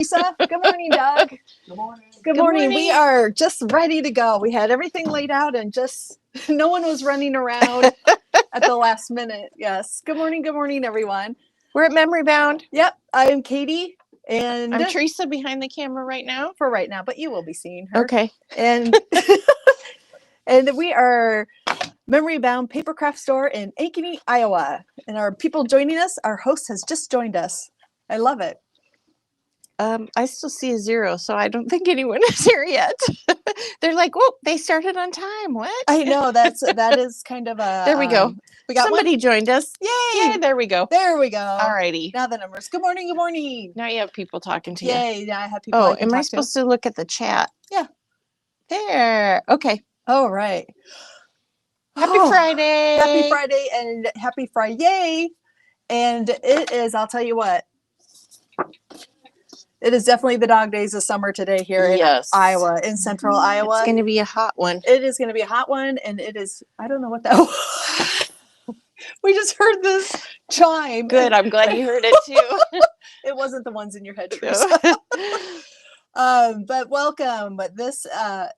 Teresa. Good morning, Doug. Good morning. Good morning. We are just ready to go. We had everything laid out and just no one was running around at the last minute. Yes. Good morning, everyone. We're at Memory Bound. Yep. I am Katie and I'm Teresa behind the camera right now. For right now, but you will be seeing her. Okay. And and we are Memory Bound Paper Craft Store in Ankeny, Iowa. And our people joining us, our host has just joined us. I love it. I still see a 0, so I don't think anyone is here yet. They're like, "Whoa, they started on time." What? I know that is kind of a. There we go. We got Somebody joined us. Yay! Yeah, there we go. There we go. Alrighty. Now the numbers. Good morning. Good morning. Now you have people talking to you. Yay! Now I have people. Oh, am I supposed to look at the chat? Yeah. There. Okay. All right. Happy Friday. Happy Friday and happy Friday. And it is, I'll tell you what. It is definitely the dog days of summer today here in Iowa, in central Iowa. It's going to be a hot one. It is going to be a hot one. And it is, I don't know what that was. We just heard this chime. Good. I'm glad you heard it too. It wasn't the ones in your head, Teresa. But welcome. But this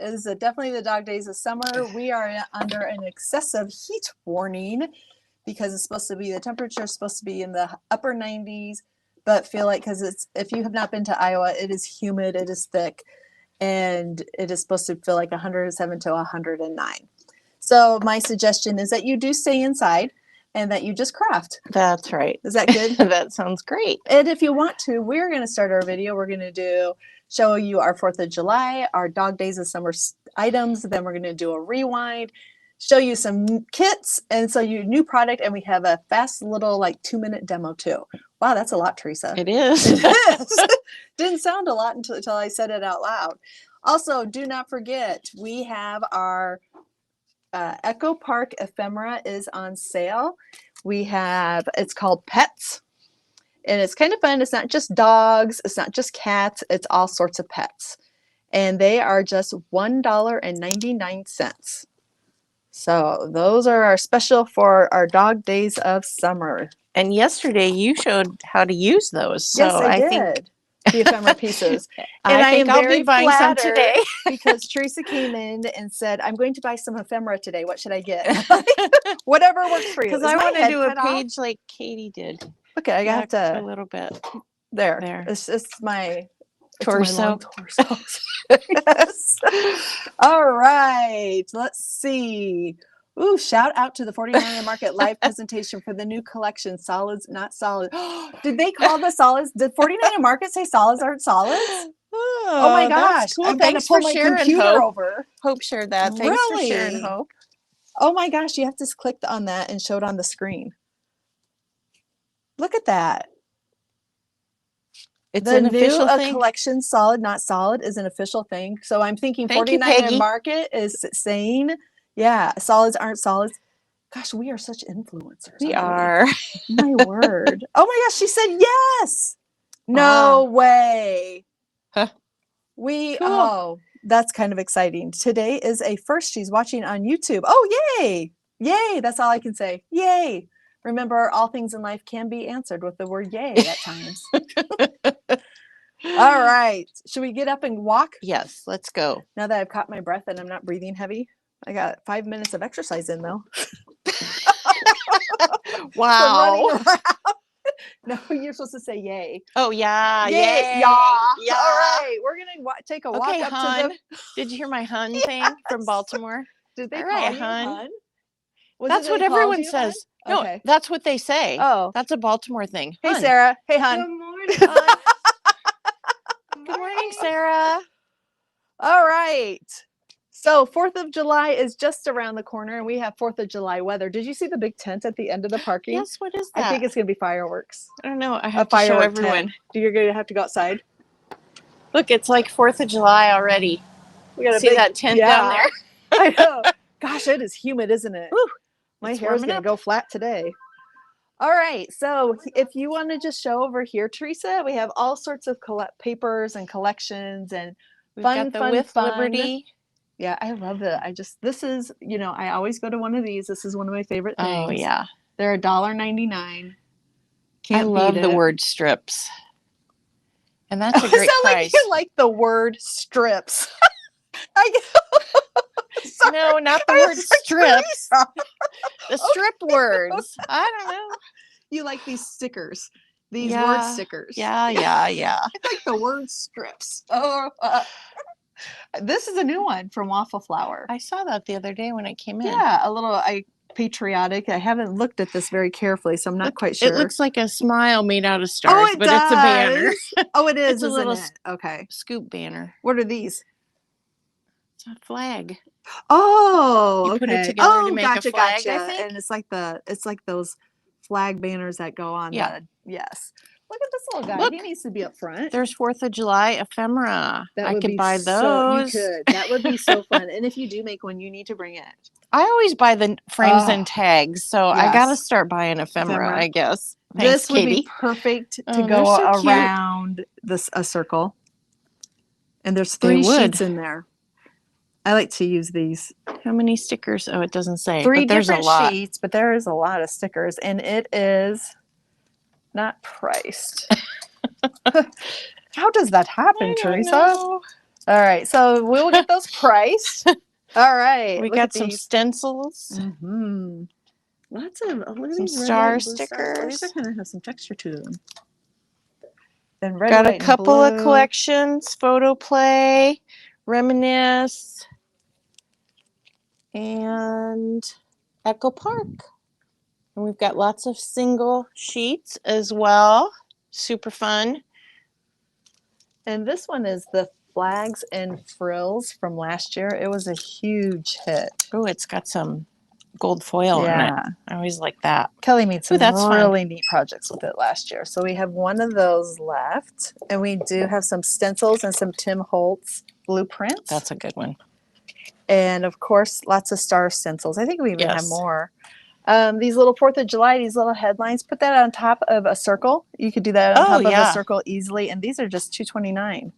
is definitely the dog days of summer. We are under an excessive heat warning because it's supposed to be, the temperature is supposed to be in the upper 90s. But feel like, because it's, if you have not been to Iowa, it is humid, it is thick, and it is supposed to feel like 107 to 109. So my suggestion is that you do stay inside and that you just craft. That's right. Is that good? That sounds great. And if you want to, we're going to start our video. We're going to show you our 4th of July, our dog days of summer items. Then we're going to do a rewind, show you some kits, and so you new product, and we have a fast little like 2-minute demo too. Wow, that's a lot, Teresa. It is. It is. Didn't sound a lot until I said it out loud. Also, do not forget, we have our Echo Park ephemera is on sale. We have, it's called Pets, and it's kind of fun. It's not just dogs, it's not just cats, it's all sorts of pets. And they are just $1.99. So those are our special for our dog days of summer. And yesterday you showed how to use those. So Yes, I did. Think the ephemera pieces. And I think I'll be buying some today. Because Teresa came in and said, I'm going to buy some ephemera today. What should I get? Whatever works for you. Because I want to do a page like Katie did. Okay, I have to. A little bit. There. It's my torso. Yes. All right. Let's see. Ooh, shout out to the 49er Market live presentation for the new collection, Solids Not Solids. Did they call the solids? Did 49er Market say solids aren't solids? Oh my gosh. Cool. I'm Thanks going for to pull my sharing, computer Hope. over. Hope shared that. Thanks for sharing, Hope. Oh my gosh, you have to click on that and show it on the screen. Look at that. It's the an official new thing. Collection, Solid Not Solid, is an official thing. So I'm thinking 49er Market is saying, yeah, solids aren't solids. Gosh, we are such influencers. We are. My word. Oh my gosh, she said yes. No way. Huh. Oh, that's kind of exciting. Today is a first. She's watching on YouTube. Oh, yay. Yay. That's all I can say. Yay. Remember, all things in life can be answered with the word yay at times. All right. Should we get up and walk? Yes, let's go. Now that I've caught my breath and I'm not breathing heavy. I got 5 minutes of exercise in, though. Wow. No, you're supposed to say yay. Oh, yeah. Yay. Yeah. All right. We're going to take a walk up hun. to the... Did you hear my hun thing from Baltimore? Did they call you hun? That's what everyone says. No, okay. That's what they say. Oh. That's a Baltimore thing. Hey, Sarah. Hey, hun. Good morning, hun. Good morning, Sarah. All right. So 4th of July is just around the corner, and we have 4th of July weather. Did you see the big tent at the end of the parking? Yes, what is that? I think it's going to be fireworks. I don't know. I have to show everyone. You're going to have to go outside. Look, it's like 4th of July already. We got see that tent down there? I know. Gosh, it is humid, isn't it? Woo, my hair is going to go flat today. All right. So if you want to just show over here, Teresa, we have all sorts of papers and collections and We've got the With Liberty. Yeah, I love it. This is, I always go to one of these. This is one of my favorite things. Oh, yeah. They're $1.99. I love the word strips. And that's a It great sound like price. you like the word strips. Sorry. No, not the I'm word sorry, strips. Teresa. The stripped words. I don't know. You like these stickers, these word Yeah. stickers. Yeah. I like the word strips. Oh, this is a new one from Waffle Flower. I saw that the other day when I came in. Yeah, a little patriotic. I haven't looked at this very carefully, so I'm not quite sure. It looks like a smile made out of stars, it but does. it's a banner. Oh, it is. It's a isn't little it? Okay. scoop banner. What are these? It's a flag. Oh, You okay. put it together to make gotcha, a flag, gotcha. I think. And it's like those flag banners that go on. Yeah. Yes. Look at this little guy. Look. He needs to be up front. There's 4th of July ephemera. I could buy those. That would be so fun. And if you do make one, you need to bring it. I always buy the frames and tags, so I got to yes. start buying ephemera, I guess. Thanks, this would Katie. be perfect to Oh, go they're so around a circle. And there's They 3 would. sheets in there. I like to use these. How many stickers? Oh, it doesn't say. 3 but there's different a lot. sheets, but there is a lot of stickers, and it is not priced. How does that happen, Teresa? Know. All right, so we will get those priced. All right, We got some stencils. Mm-hmm. Lots of some star stickers. Oh, these are going to have some texture to them. Then red, got white, a couple and of blue. collections: Photo Play, Reminisce, and Echo Park. And we've got lots of single sheets as well. Super fun. And this one is the Flags and Frills from last year. It was a huge hit. Oh, it's got some gold foil in it. I always like that. Kelly made some that's really neat projects with it last year. So we have one of those left. And we do have some stencils and some Tim Holtz blueprints. That's a good one. And of course, lots of star stencils. I think we even have Yes. more. These little 4th of July, these little headlines, put that on top of a circle. You could do that on top of a circle easily. And these are just $2.29.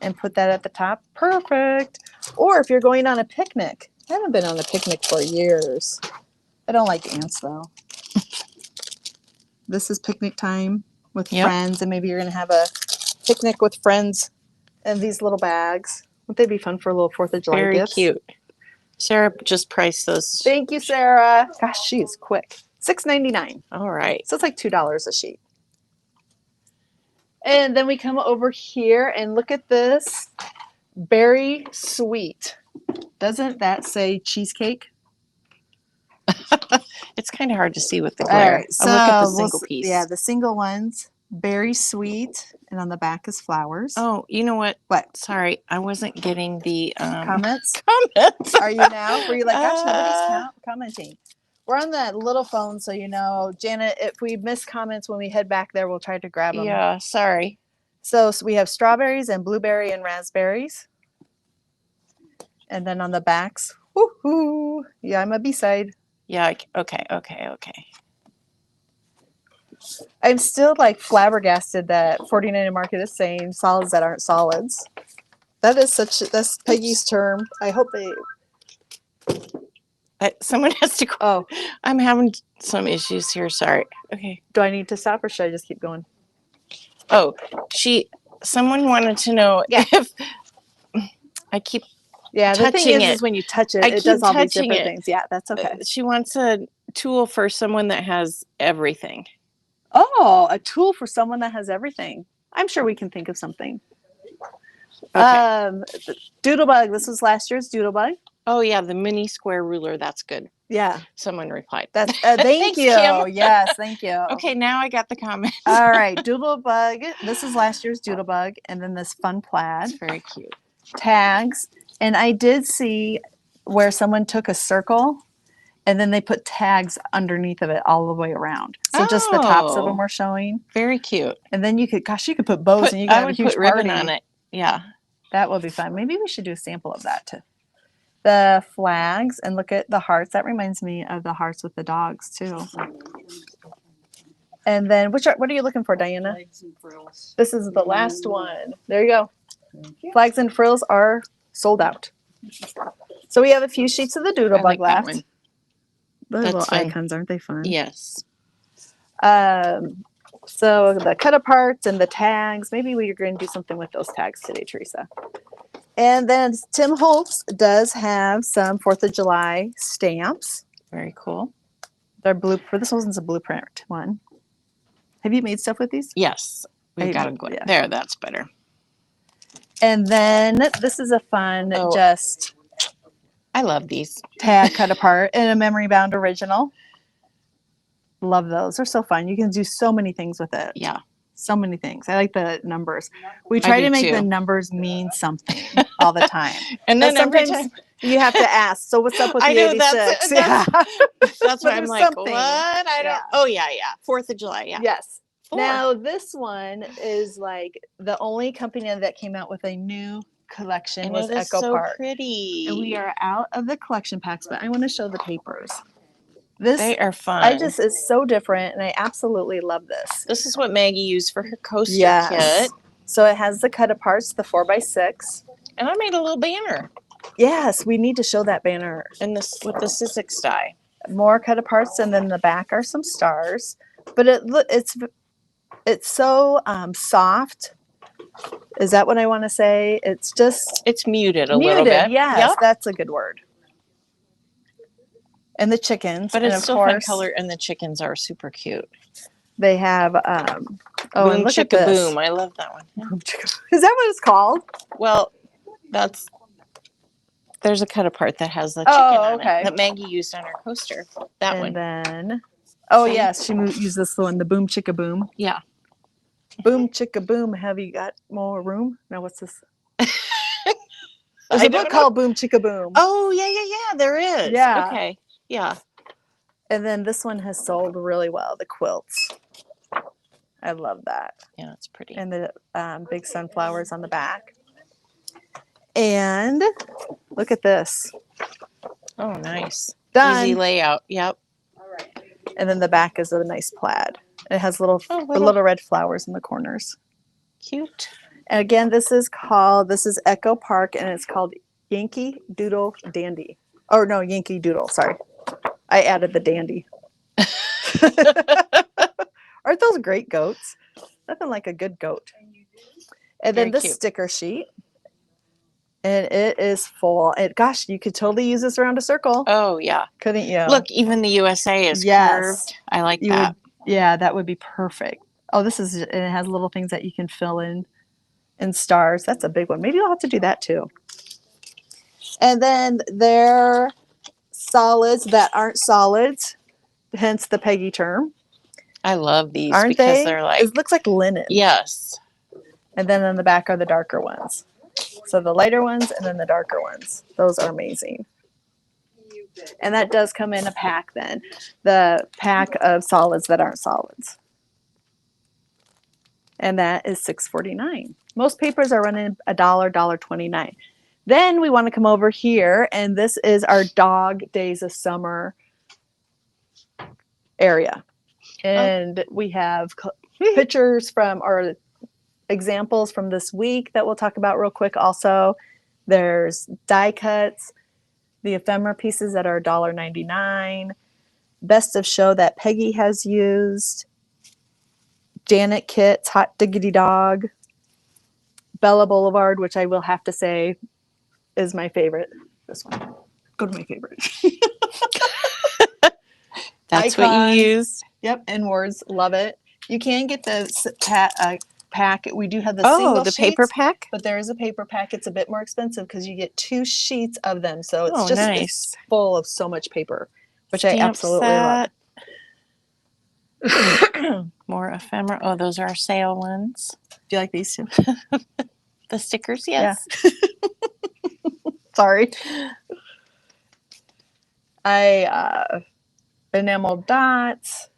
And put that at the top. Perfect. Or if you're going on a picnic. I haven't been on a picnic for years. I don't like ants though. This is picnic time with friends, and maybe you're going to have a picnic with friends and these little bags. Wouldn't they be fun for a little 4th of July gifts? Very cute. Sarah just priced those. Thank you, Sarah. Gosh, she's quick. $6.99. All right. So it's like $2 a sheet. And then we come over here and look at this. Berry Sweet. Doesn't that say cheesecake? It's kind of hard to see with the glare. All right, so look at the single piece. Yeah, the single ones. Berry Sweet. And on the back is flowers. Oh, you know what? What? Sorry, I wasn't getting the comments. Comments. Are you now? Were you like, gosh, nobody's commenting? We're on that little phone, so you know, Janet, if we miss comments when we head back there, we'll try to grab them. Yeah, sorry. So we have strawberries and blueberry and raspberries. And then on the backs, woohoo! Yeah, I'm a B-side. Yeah, okay. I'm still like flabbergasted that 49 Market is saying solids that aren't solids. That's Peggy's term. I hope someone has to. Oh, I'm having some issues here. Sorry. Okay. Do I need to stop or should I just keep going? Oh, someone wanted to know if I keep. Yeah, the touching thing it. is when you touch it, I it keep does all these touching different it. things. Yeah, that's okay. She wants a tool for someone that has everything. Oh, a tool for someone that has everything. I'm sure we can think of something. Okay. Doodlebug. This was last year's Doodlebug. Oh yeah, the mini square ruler. That's good. Yeah. Someone replied. That's thank you. Kim. Yes, thank you. Okay, now I got the comment. All right, Doodlebug. This is last year's Doodlebug, and then this fun plaid. It's very cute. Tags, and I did see where someone took a circle, and then they put tags underneath of it all the way around. So just the tops of them were showing. Very cute. And then you could put bows, and you could have a huge put ribbon on it. Yeah, that would be fun. Maybe we should do a sample of that too. The flags, and look at the hearts. That reminds me of the hearts with the dogs too. And then what are you looking for, Diana? Flags and frills. This is the last one. There you go. Flags and frills are sold out. So we have a few sheets of the Doodlebug left. The little icons, aren't they fun? Yes. So the cut aparts and the tags. Maybe we're going to do something with those tags today, Teresa. And then Tim Holtz does have some 4th of July stamps. Very cool. They're blue. For this one's a blueprint one. Have you made stuff with these? Yes. We've got them going. Yeah. There, that's better. And then this is a fun, just I love these. Tag cut apart and a memory bound original. Love those. They're so fun. You can do so many things with it. Yeah. So many things. I like the numbers. We try to make the numbers mean something all the time. And then sometimes every time you have to ask, so what's up with the 86? That's why I'm like, something. What? I don't. Oh, yeah. 4th of July. Yeah. Yes. 4. Now, this one is like the only company that came out with a new collection and was it is Echo so Park. pretty. And we are out of the collection packs, but I want to show the papers. They are fun. It's so different, and I absolutely love this. This is what Maggie used for her coaster kit. So it has the cut aparts, the 4x6. And I made a little banner. Yes, we need to show that banner. And this with the Sizzix die. More cut aparts, and then the back are some stars. But it's so soft. Is that what I want to say? It's muted a little bit. Yes, that's a good word. And the chickens, but it's still fun color, and the chickens are super cute. They have Boom Chicka Boom. I love that one. Yeah. Is that what it's called? Well, there's a cut apart that has the chicken on it that Maggie used on her coaster. That one. And then yes, she used this one, the Boom Chicka Boom. Yeah. Boom Chicka Boom. Have you got more room? Now what's this? There's a book called Boom Chicka Boom. Oh yeah. There is. Yeah. Okay. Yeah. And then this one has sold really well, the quilts. I love that. Yeah, it's pretty. And the big sunflowers on the back. And look at this. Oh, nice. Done. Easy layout. Yep. All right. And then the back is a nice plaid. It has little red flowers in the corners. Cute. And again, this is Echo Park, and it's called Yankee Doodle Dandy. Oh, no, Yankee Doodle. Sorry. I added the dandy. Aren't those great goats? Nothing like a good goat. And then this sticker sheet. And it is full. Gosh, you could totally use this around a circle. Oh, yeah. Couldn't you? Look, even the USA is curved. I like that. That would be perfect. Oh, and it has little things that you can fill in stars. That's a big one. Maybe I'll have to do that too. And then they're solids that aren't solids, hence the Peggy term. I love these because they're like... It looks like linen. Yes. And then on the back are the darker ones. So the lighter ones and then the darker ones. Those are amazing. And that does come in a pack then. The pack of solids that aren't solids. And that is $6.49. Most papers are running $1, $1.29. Then we want to come over here, and this is our Dog Days of Summer area. And we have pictures or examples from this week that we'll talk about real quick also. There's die cuts, the ephemera pieces that are $1.99, best of show that Peggy has used, Janet kits, Hot Diggity Dog, Bella Boulevard, which I will have to say is my favorite. This one. Go to my favorite. That's what you used. Yep, inwards. Love it. You can get the pack. We do have the single the sheets, paper pack? but there is a paper pack. It's a bit more expensive because you get 2 sheets of them. So it's nice. It's full of so much paper, which I absolutely love. More ephemera. Oh, those are our sale ones. Do you like these too? The stickers, yes. Yeah. Sorry. Enamel dots.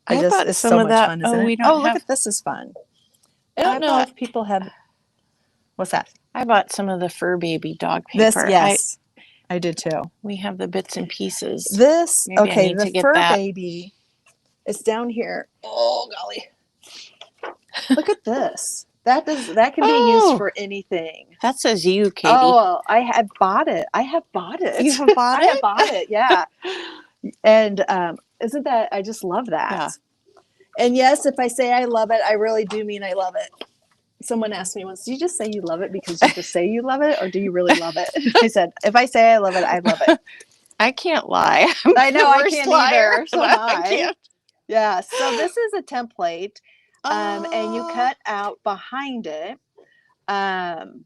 It's so much fun, isn't it? Look at this is fun. I don't know if people have. What's that? I bought some of the Fur Baby dog paper. Yes, I did too. We have the bits and pieces. The Fur Baby is down here. Oh golly! Look at this. That can be used for anything. That says you, Katie. Oh, I have bought it. You have bought it? I have bought it. Yeah. And isn't that, I just love that. Yeah. And yes, if I say I love it, I really do mean I love it. Someone asked me once, do you just say you love it because you just say you love it, or do you really love it? I said, if I say I love it, I love it. I can't lie. I know, I can't liar, either. So but I can't. Yeah, so this is a template, and you Oh. cut out behind it. And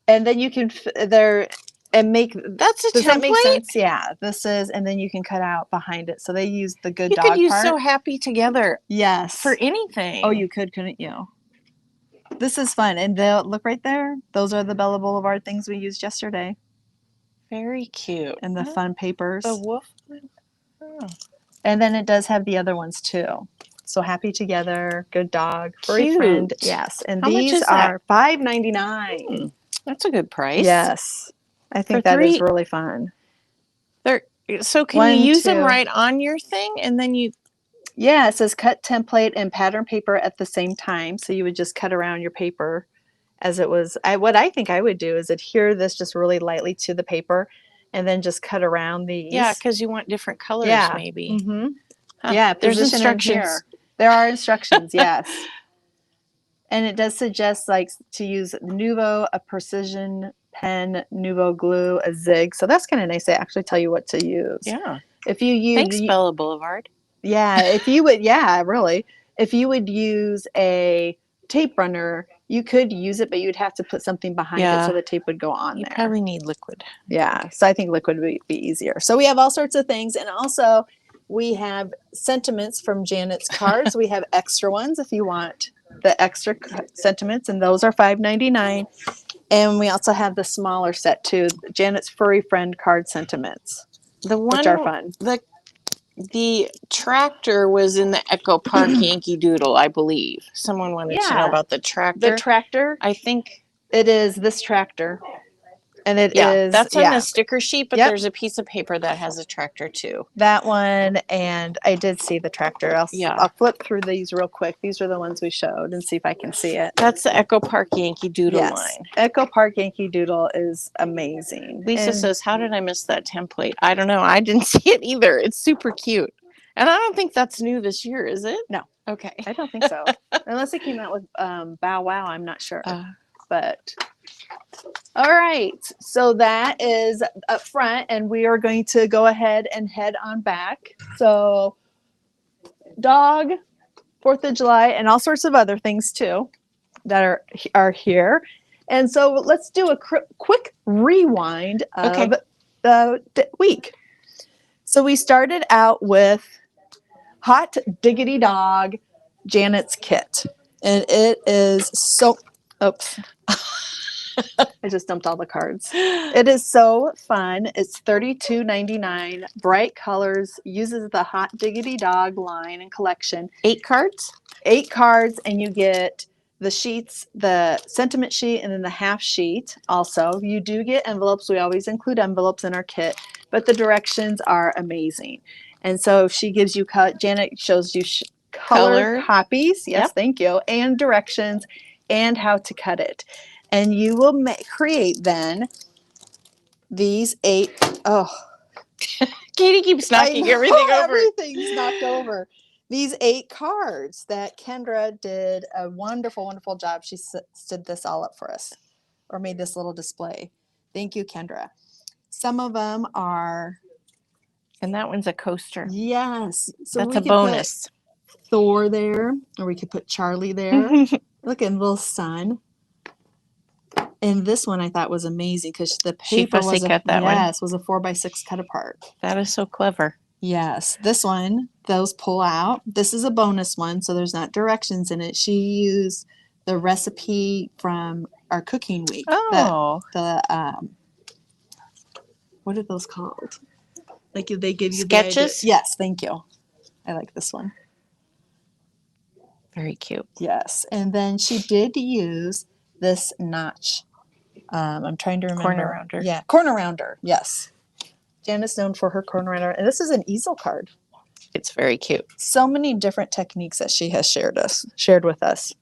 then you can there and make That's a does that make template? sense? Yeah, this is, and then you can cut out behind it. So they use the good You could dog use part. So Happy Together Yes. for anything. Oh, you could, couldn't you? This is fun. And they'll look right there. Those are the Bella Boulevard things we used yesterday. Very cute. And the fun papers. The wolf one? Oh. And then it does have the other ones too. So Happy Together, Good Dog, Furry Cute. Friend. Yes. And How much these is that? are $5.99. That's a good price. Yes. I think For that is 3 really fun. So can 1, you use them 2. right on your thing and then you Yeah, it says cut template and pattern paper at the same time. So you would just cut around your paper as it was. What I think I would do is adhere this just really lightly to the paper and then just cut around these. Yeah, because you want different colors maybe. Mm-hmm. Huh. Yeah, There's position in instructions. here. There are instructions, yes. And it does suggest like to use Nuvo, a precision pen, Nuvo glue, a zig. So that's kind of nice. They actually tell you what to use. Yeah. If you use Thanks, Bella Boulevard. Yeah, if you would, yeah, really. If you would use a tape runner, you could use it, but you'd have to put something behind it so the tape would go on You there. probably need liquid. Yeah, so I think liquid would be easier. So we have all sorts of things, and also we have sentiments from Janet's cards. We have extra ones if you want the extra sentiments, and those are $5.99. And we also have the smaller set too, Janet's Furry Friend card sentiments, which are fun. The tractor was in the Echo Park Yankee Doodle, I believe. Someone wanted to know about the tractor. The tractor? I think it is this tractor. And it is. That's on the sticker sheet, but Yep. there's a piece of paper that has a tractor too. That one, and I did see the tractor. I'll flip through these real quick. These are the ones we showed and see if I can see it. That's the Echo Park Yankee Doodle line. Echo Park Yankee Doodle is amazing. Lisa says, how did I miss that template? I don't know. I didn't see it either. It's super cute. And I don't think that's new this year, is it? No. Okay. I don't think so. Unless it came out with Bow Wow, I'm not sure. But all right. So that is up front, and we are going to go ahead and head on back. So dog, 4th of July, and all sorts of other things too that are here. And so let's do a quick rewind of the week. So we started out with Hot Diggity Dog, Janet's kit. And it is so, oops. I just dumped all the cards. It is so fun. It's $32.99. Bright colors. Uses the Hot Diggity Dog line and collection. 8 cards? 8 cards, and you get the sheets, the sentiment sheet, and then the half sheet. Also, you do get envelopes. We always include envelopes in our kit, but the directions are amazing. And so she gives you, Janet shows you color copies. Yes, thank you. And directions and how to cut it. And you will create then these 8. Oh, Katie keeps knocking everything over. Everything's knocked over. These 8 cards that Kendra did a wonderful, wonderful job. She stood this all up for us, or made this little display. Thank you, Kendra. Some of them are. And that one's a coaster. Yes. So that's a bonus. Thor there, or we could put Charlie there. Look at little sun. And this one I thought was amazing because the paper was a 4x6 cut apart. That is so clever. Yes. This one, those pull out. This is a bonus one, so there's not directions in it. She used the recipe from our cooking week. Oh. What are those called? Like they give you sketches? Yes, thank you. I like this one. Very cute. Yes. And then she did use this notch. I'm trying to remember. Corner rounder. Yeah, corner rounder. Yes. Janet's known for her corner rounder. And this is an easel card. It's very cute. So many different techniques that she has shared with us.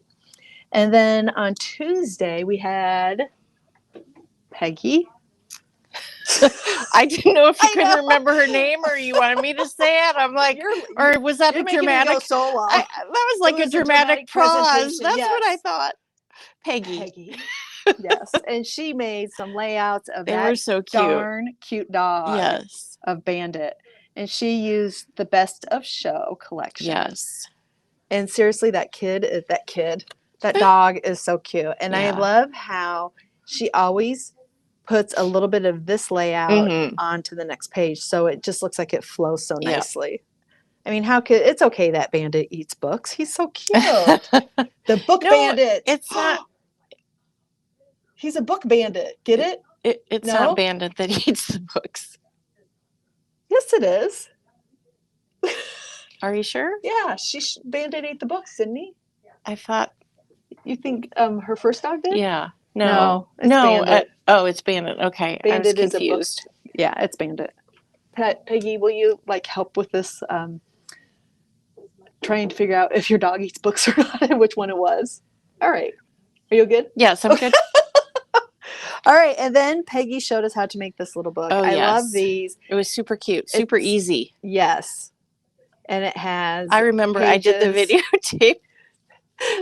And then on Tuesday, we had Peggy. I didn't know if you couldn't remember her name or you wanted me to say it. I'm like, or was that a dramatic? Me go so long. That was like a dramatic pause. That's what I thought. Peggy. Yes, and she made some layouts of They that were so cute. darn cute dog. Yes. Of Bandit, and she used the Best of Show collection. Yes. And seriously, that dog is so cute, and I Yeah. love how she always puts a little bit of this layout onto the next page, so it just looks like it flows so nicely. I mean, it's okay that Bandit eats books. He's so cute. The book bandit. It's not. He's a book bandit. Get it? It's not Bandit that eats the books. Yes, it is. Are you sure? Yeah, Bandit ate the books, didn't he? I thought. You think her first dog did? Yeah. No. It's Bandit. It's Bandit. Okay. Bandit I was confused. is a book. Yeah, it's Bandit. Peggy, will you help with this? Trying to figure out if your dog eats books or not, and which one it was. All right. Are you good? Yes, I'm good. All right, and then Peggy showed us how to make this little book. I love these. It was super cute, super easy. Yes. And it has I remember pages. I did the videotape.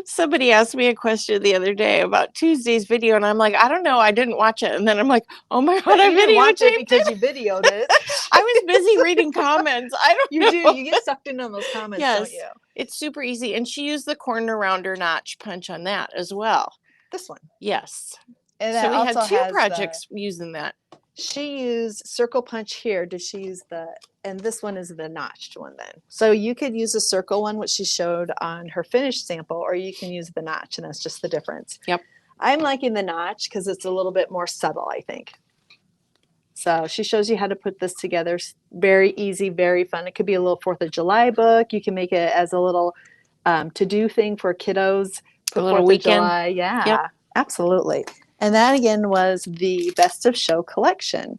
Somebody asked me a question the other day about Tuesday's video, and I'm like, I don't know, I didn't watch it. And then I'm like, oh my God, I videotaped it because you videoed it. I was busy reading comments. I don't know. You get sucked in on those comments, don't you? It's super easy. And she used the corner rounder notch punch on that as well. This one. Yes. And so we had two projects using that. She used circle punch here. Did she use and this one is the notched one then. So you could use a circle one, which she showed on her finished sample, or you can use the notch, and that's just the difference. Yep. I'm liking the notch because it's a little bit more subtle, I think. So she shows you how to put this together. Very easy, very fun. It could be a little 4th of July book. You can make it as a little to-do thing for kiddos. A little weekend. July. Yeah, absolutely. And that, again, was the Best of Show collection.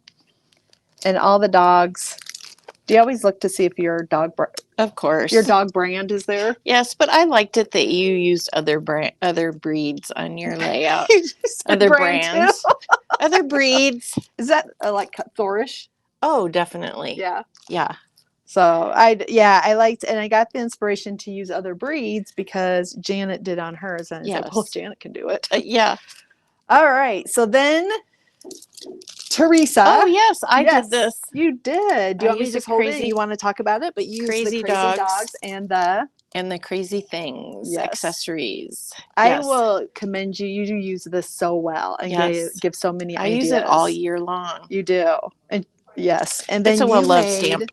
And all the dogs. Do you always look to see if your dog... Of course. Your dog brand is there? Yes, but I liked it that you used other breeds on your layout. Other brands. Other breeds. Is that like Thorish? Oh, definitely. Yeah. Yeah. So I liked, and I got the inspiration to use other breeds because Janet did on hers. And I said, well, if Janet can do it. Yeah. All right. So then Teresa. Oh, yes. I did this. You did. Do you want me to just hold it? You want to talk about it? But you used the crazy dogs and the crazy things, accessories. I will commend you. You do use this so well and give so many ideas. I use it all year long. You do. And yes. And then it's a well-loved stamp.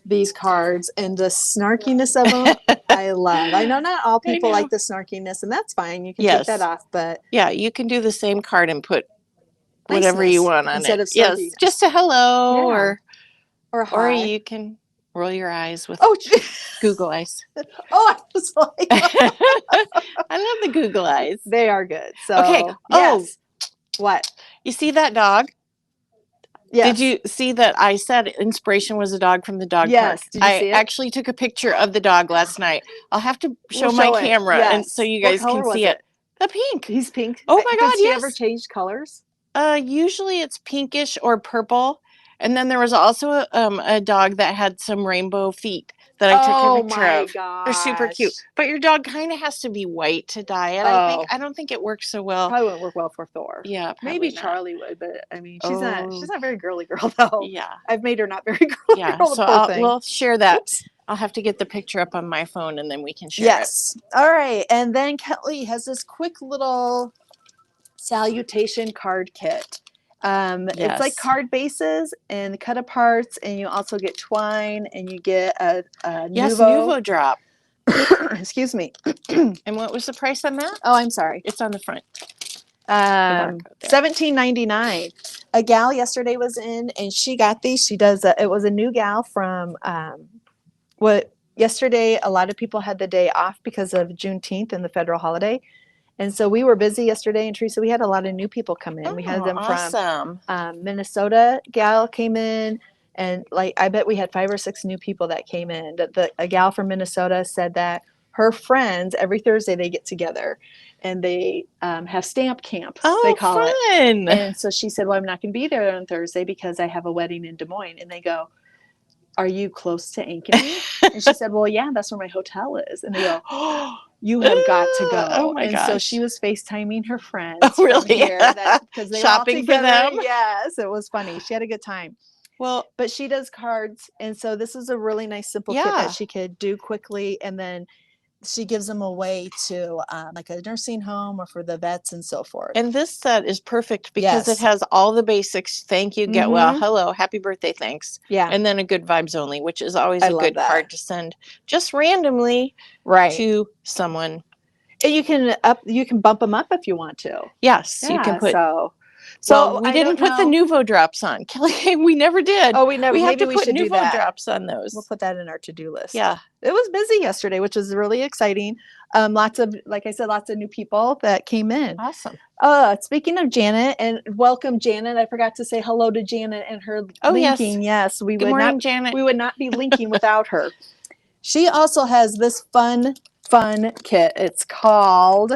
These cards and the snarkiness of them, I love. I know not all people like the snarkiness, and that's fine. You can take that off, but you can do the same card and put whatever you want on instead it. Of snarkiness. Just a hello or hi. Or you can roll your eyes with Google eyes. I was like, I love the Google eyes. They are good. So okay. Yes. What? You see that dog? Yes. Did you see that I said inspiration was a dog from the dog park? Did you see it? I actually took a picture of the dog last night. I'll have to show my camera and so you guys can see it. The pink. He's pink. Oh my God, Does he ever change colors? Usually it's pinkish or purple. And then there was also a dog that had some rainbow feet that I took a picture of. Gosh. They're super cute. But your dog kind of has to be white to dye it, I think. I don't think it works so well. Probably wouldn't work well for Thor. Yeah, maybe not. Charlie would, but I mean, she's not a very girly girl though. Yeah. I've made her not very girly girl. So we'll share that. Oops. I'll have to get the picture up on my phone and then we can share it. Yes. All right. And then Kelly has this quick little salutation card kit. It's like card bases and cut aparts, and you also get twine, and you get a Nuvo drop. Excuse me. And what was the price on that? Oh, I'm sorry. It's on the front. $17.99. A gal yesterday was in, and she got these. She does. It was a new gal from yesterday. A lot of people had the day off because of Juneteenth and the federal holiday. And so we were busy yesterday, and Teresa, we had a lot of new people come in. We had them from Minnesota. Gal came in, and I bet we had 5 or 6 new people that came in. A gal from Minnesota said that her friends every Thursday they get together, and they have stamp camp, Oh, they call fun. it. And so she said, well, I'm not going to be there on Thursday because I have a wedding in Des Moines. And they go, are you close to Ankeny? And she said, well, yeah, that's where my hotel is. And they go, oh, you have got to go. Oh my and gosh. so she was FaceTiming her friends Oh, really? from here because they Shopping were all together. for them. Yes, it was funny. She had a good time. Well, but she does cards, and so this is a really nice simple kit that she could do quickly, and then she gives them away to like a nursing home or for the vets and so forth. And this set is perfect because it has all the basics. Thank you, get well, hello, happy birthday, thanks. Yeah. And then a good vibes only, which is always a good card to send just randomly to someone. And you can bump them up if you want to. Yes, you can put. So we didn't put the Nouveau drops on. Kelly, we never did. Oh, we never. We have maybe to we put should Nouveau do that. drops on those. We'll put that in our to-do list. Yeah. It was busy yesterday, which was really exciting. Lots of, like I said, lots of new people that came in. Awesome. Speaking of Janet, and welcome Janet. I forgot to say hello to Janet and her linking. Yes, Good morning, Janet. We would not be linking without her. She also has this fun kit. It's called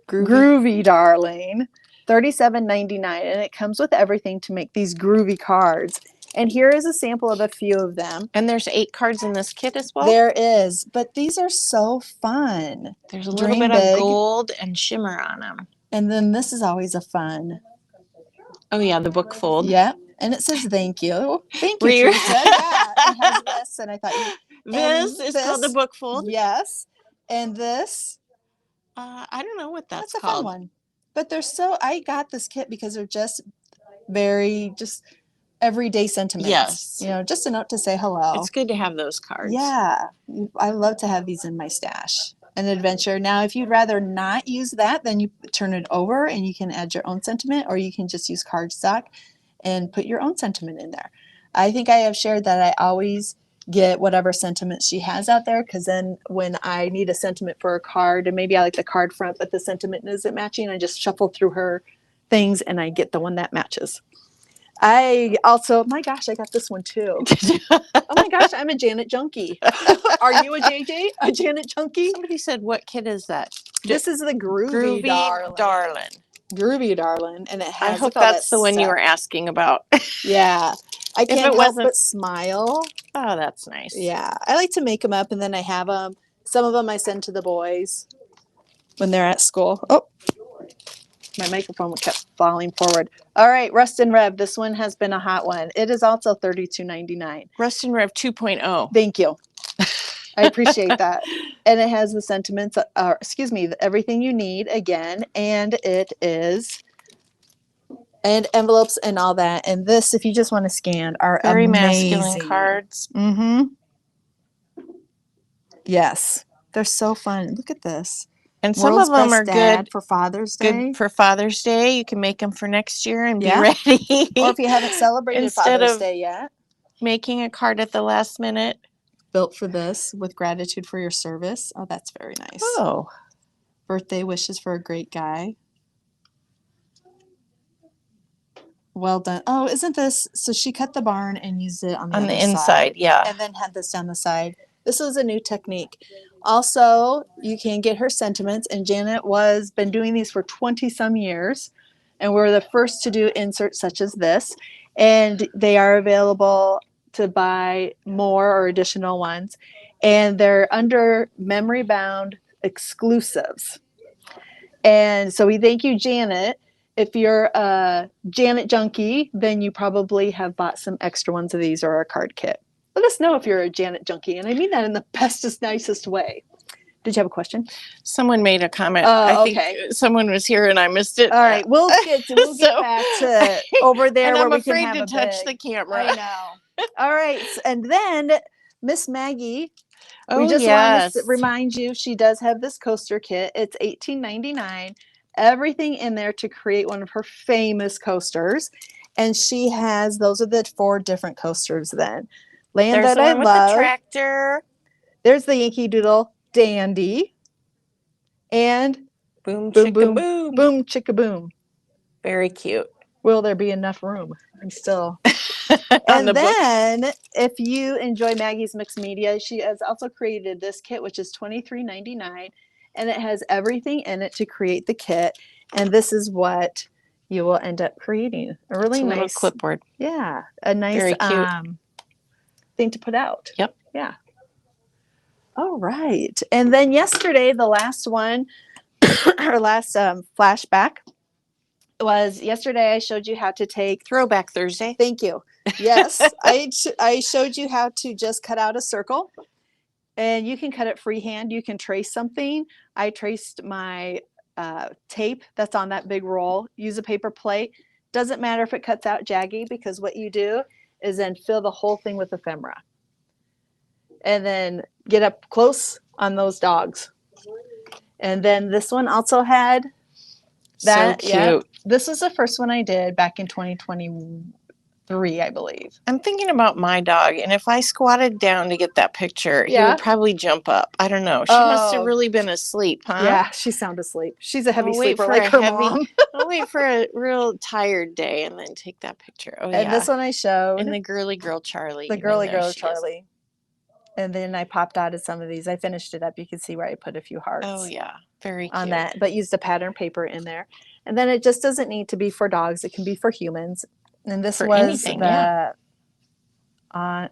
Groovy Darling. $37.99, and it comes with everything to make these groovy cards. And here is a sample of a few of them. And there's 8 cards in this kit as well? There is, but these are so fun. There's a little bit of gold and shimmer on them. And then this is always a fun. Oh yeah, the book fold. Yeah, and it says thank you. Thank you, Teresa. Yeah, it has this, and I thought this is called the book fold? Yes. And this? I don't know what that's called. That's a fun one. But I got this kit because they're just very everyday sentiments. Yes. You know, just a note to say hello. It's good to have those cards. Yeah. I love to have these in my stash. An adventure. Now, if you'd rather not use that, then you turn it over and you can add your own sentiment, or you can just use cardstock and put your own sentiment in there. I think I have shared that I always get whatever sentiment she has out there, because then when I need a sentiment for a card, and maybe I like the card front but the sentiment isn't matching, I just shuffle through her things and I get the one that matches. I also, my gosh, I got this one too. Oh my gosh, I'm a Janet junkie. Are you a Janet junkie? Somebody said, what kit is that? This is the Groovy Darling. Groovy Darling, and it has. I hope that's the one you were asking about. Yeah, I can't help but smile. Oh, that's nice. Yeah, I like to make them up, and then I have them. Some of them I send to the boys when they're at school. Oh, my microphone kept falling forward. All right, Rust and Rev. This one has been a hot one. It is also $32.99. Rust and Rev 2.0. Thank you. I appreciate that. And it has the sentiments, everything you need again. And it is, and envelopes and all that. And this, if you just want to scan, are very amazing. Masculine cards. Mm-hmm. Yes. They're so fun. Look at this. And some of them are good for Father's Day. Good for Father's Day. You can make them for next year and be ready. Or if you haven't celebrated Father's Day yet. Making a card at the last minute. Built for this, with gratitude for your service. Oh, that's very nice. Oh. Birthday wishes for a great guy. Well done. Oh, isn't this, so she cut the barn and used it on the inside, yeah. And then had this down the side. This was a new technique. Also, you can get her sentiments, and Janet been doing these for 20 some years, and we're the first to do inserts such as this, and they are available to buy more or additional ones, and they're under memory bound exclusives. And so we thank you, Janet. If you're a Janet junkie, then you probably have bought some extra ones of these or our card kit. Let us know if you're a Janet junkie, and I mean that in the bestest, nicest way. Did you have a question? Someone made a comment. I think someone was here and I missed it. All right, we'll get back to over there where we can have I'm afraid to touch the camera. I know. All right, and then Miss Maggie. Oh, we just want to remind you, she does have this coaster kit. It's $18.99. Everything in there to create one of her famous coasters, and she has those are the 4 different coasters. Then Land There's That I Love. With the tractor. There's the Yankee Doodle Dandy, and Boom, boom, chicka, boom, boom, boom, chicka, boom. Very cute. Will there be enough room? I'm still. And then, if you enjoy Maggie's Mixed Media, she has also created this kit, which is $23.99. and it has everything in it to create the kit. And this is what you will end up creating. A really It's a nice little clipboard. Yeah, a nice Very cute. thing to put out. Yep. Yeah. All right. And then yesterday, the last one, our last flashback was yesterday. I showed you how to take Throwback Thursday. Thank you. Yes, I showed you how to just cut out a circle, and you can cut it freehand. You can trace something. I traced my tape that's on that big roll. Use a paper plate. Doesn't matter if it cuts out jaggy, because what you do is then fill the whole thing with ephemera, and then get up close on those dogs. And then this one also had that. So cute. Yep. This was the first one I did back in 2023, I believe. I'm thinking about my dog, and if I squatted down to get that picture, he would probably jump up. I don't know. She must have really been asleep, huh? Yeah, she's sound asleep. She's a heavy I'll wait sleeper for like a her heavy- mom. I'll wait for a real tired day and then take that picture. Oh, And yeah. this one I showed. And the girly girl Charlie. The even girly though girl she is- Charlie. And then I popped out of some of these. I finished it up. You can see where I put a few hearts. Oh, yeah. Very on cute. that, but used a pattern paper in there. And then it just doesn't need to be for dogs. It can be for humans. And this For was anything, the the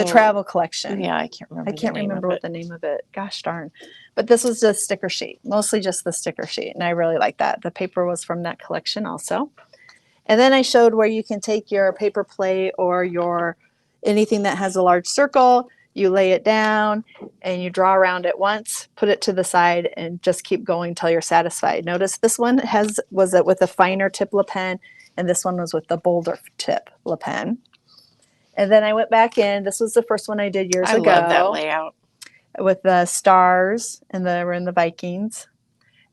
travel collection. Yeah, I can't remember. I can't remember what the name of it. Gosh darn. But this was the sticker sheet, mostly just the sticker sheet. And I really like that. The paper was from that collection also. And then I showed where you can take your paper plate or your anything that has a large circle, you lay it down and you draw around it once, put it to the side, and just keep going till you're satisfied. Notice this one was it with a finer tip Le Pen, and this one was with the bolder tip Le Pen. And then I went back in. This was the first one I did years ago. I love that layout. With the stars and the Vikings.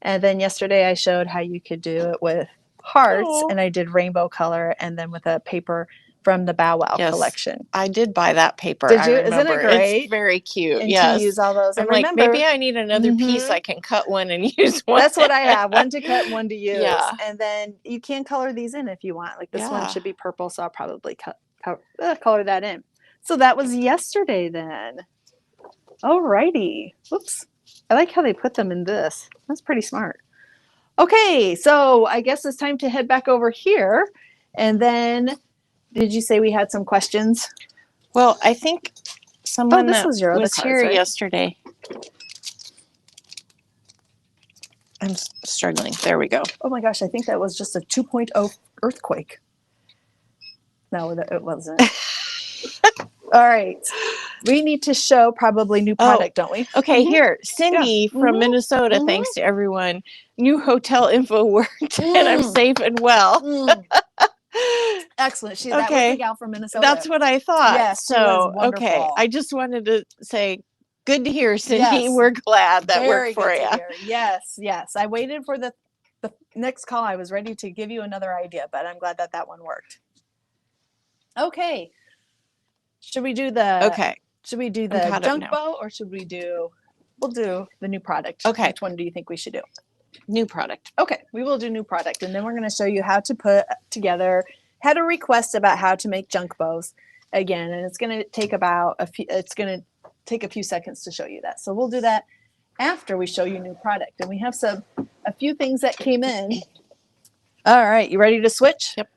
And then yesterday I showed how you could do it with hearts, and I did rainbow color, and then with a paper from the Bow Wow collection. I did buy that paper. Did you? Isn't it great? It's very cute. And yes. to use all those. I'm and like, remember, maybe I need another piece. I can cut one and use one. That's what I have. One to cut, one to use. Yeah. And then you can color these in if you want. Like this one should be purple, so I'll probably color that in. So that was yesterday then. Alrighty. Whoops. I like how they put them in this. That's pretty smart. Okay, so I guess it's time to head back over here. And then, did you say we had some questions? Well, I think someone this that was your other was cards, here right? yesterday. I'm struggling. There we go. Oh my gosh, I think that was just a 2.0 earthquake. No, it wasn't. All right. We need to show probably new product, don't we? Okay, here. Cindy from Minnesota, thanks to everyone. New hotel info worked, and I'm safe and well. Excellent. That was the gal from Minnesota. That's what I thought. Yes, so, okay. I just wanted to say, good to hear, Cindy. Yes. We're glad that Very worked for you. Yes, yes. I waited for the next call. I was ready to give you another idea, but I'm glad that one worked. Okay. Should we do the junk bow, or should we we'll do the new product. Okay. Which one do you think we should do? New product. Okay, we will do new product, and then we're going to show you how to put together, how to request about how to make junk bows again, and it's going to take a few seconds to show you that. So we'll do that after we show you new product, and we have a few things that came in. All right, you ready to switch? Yep.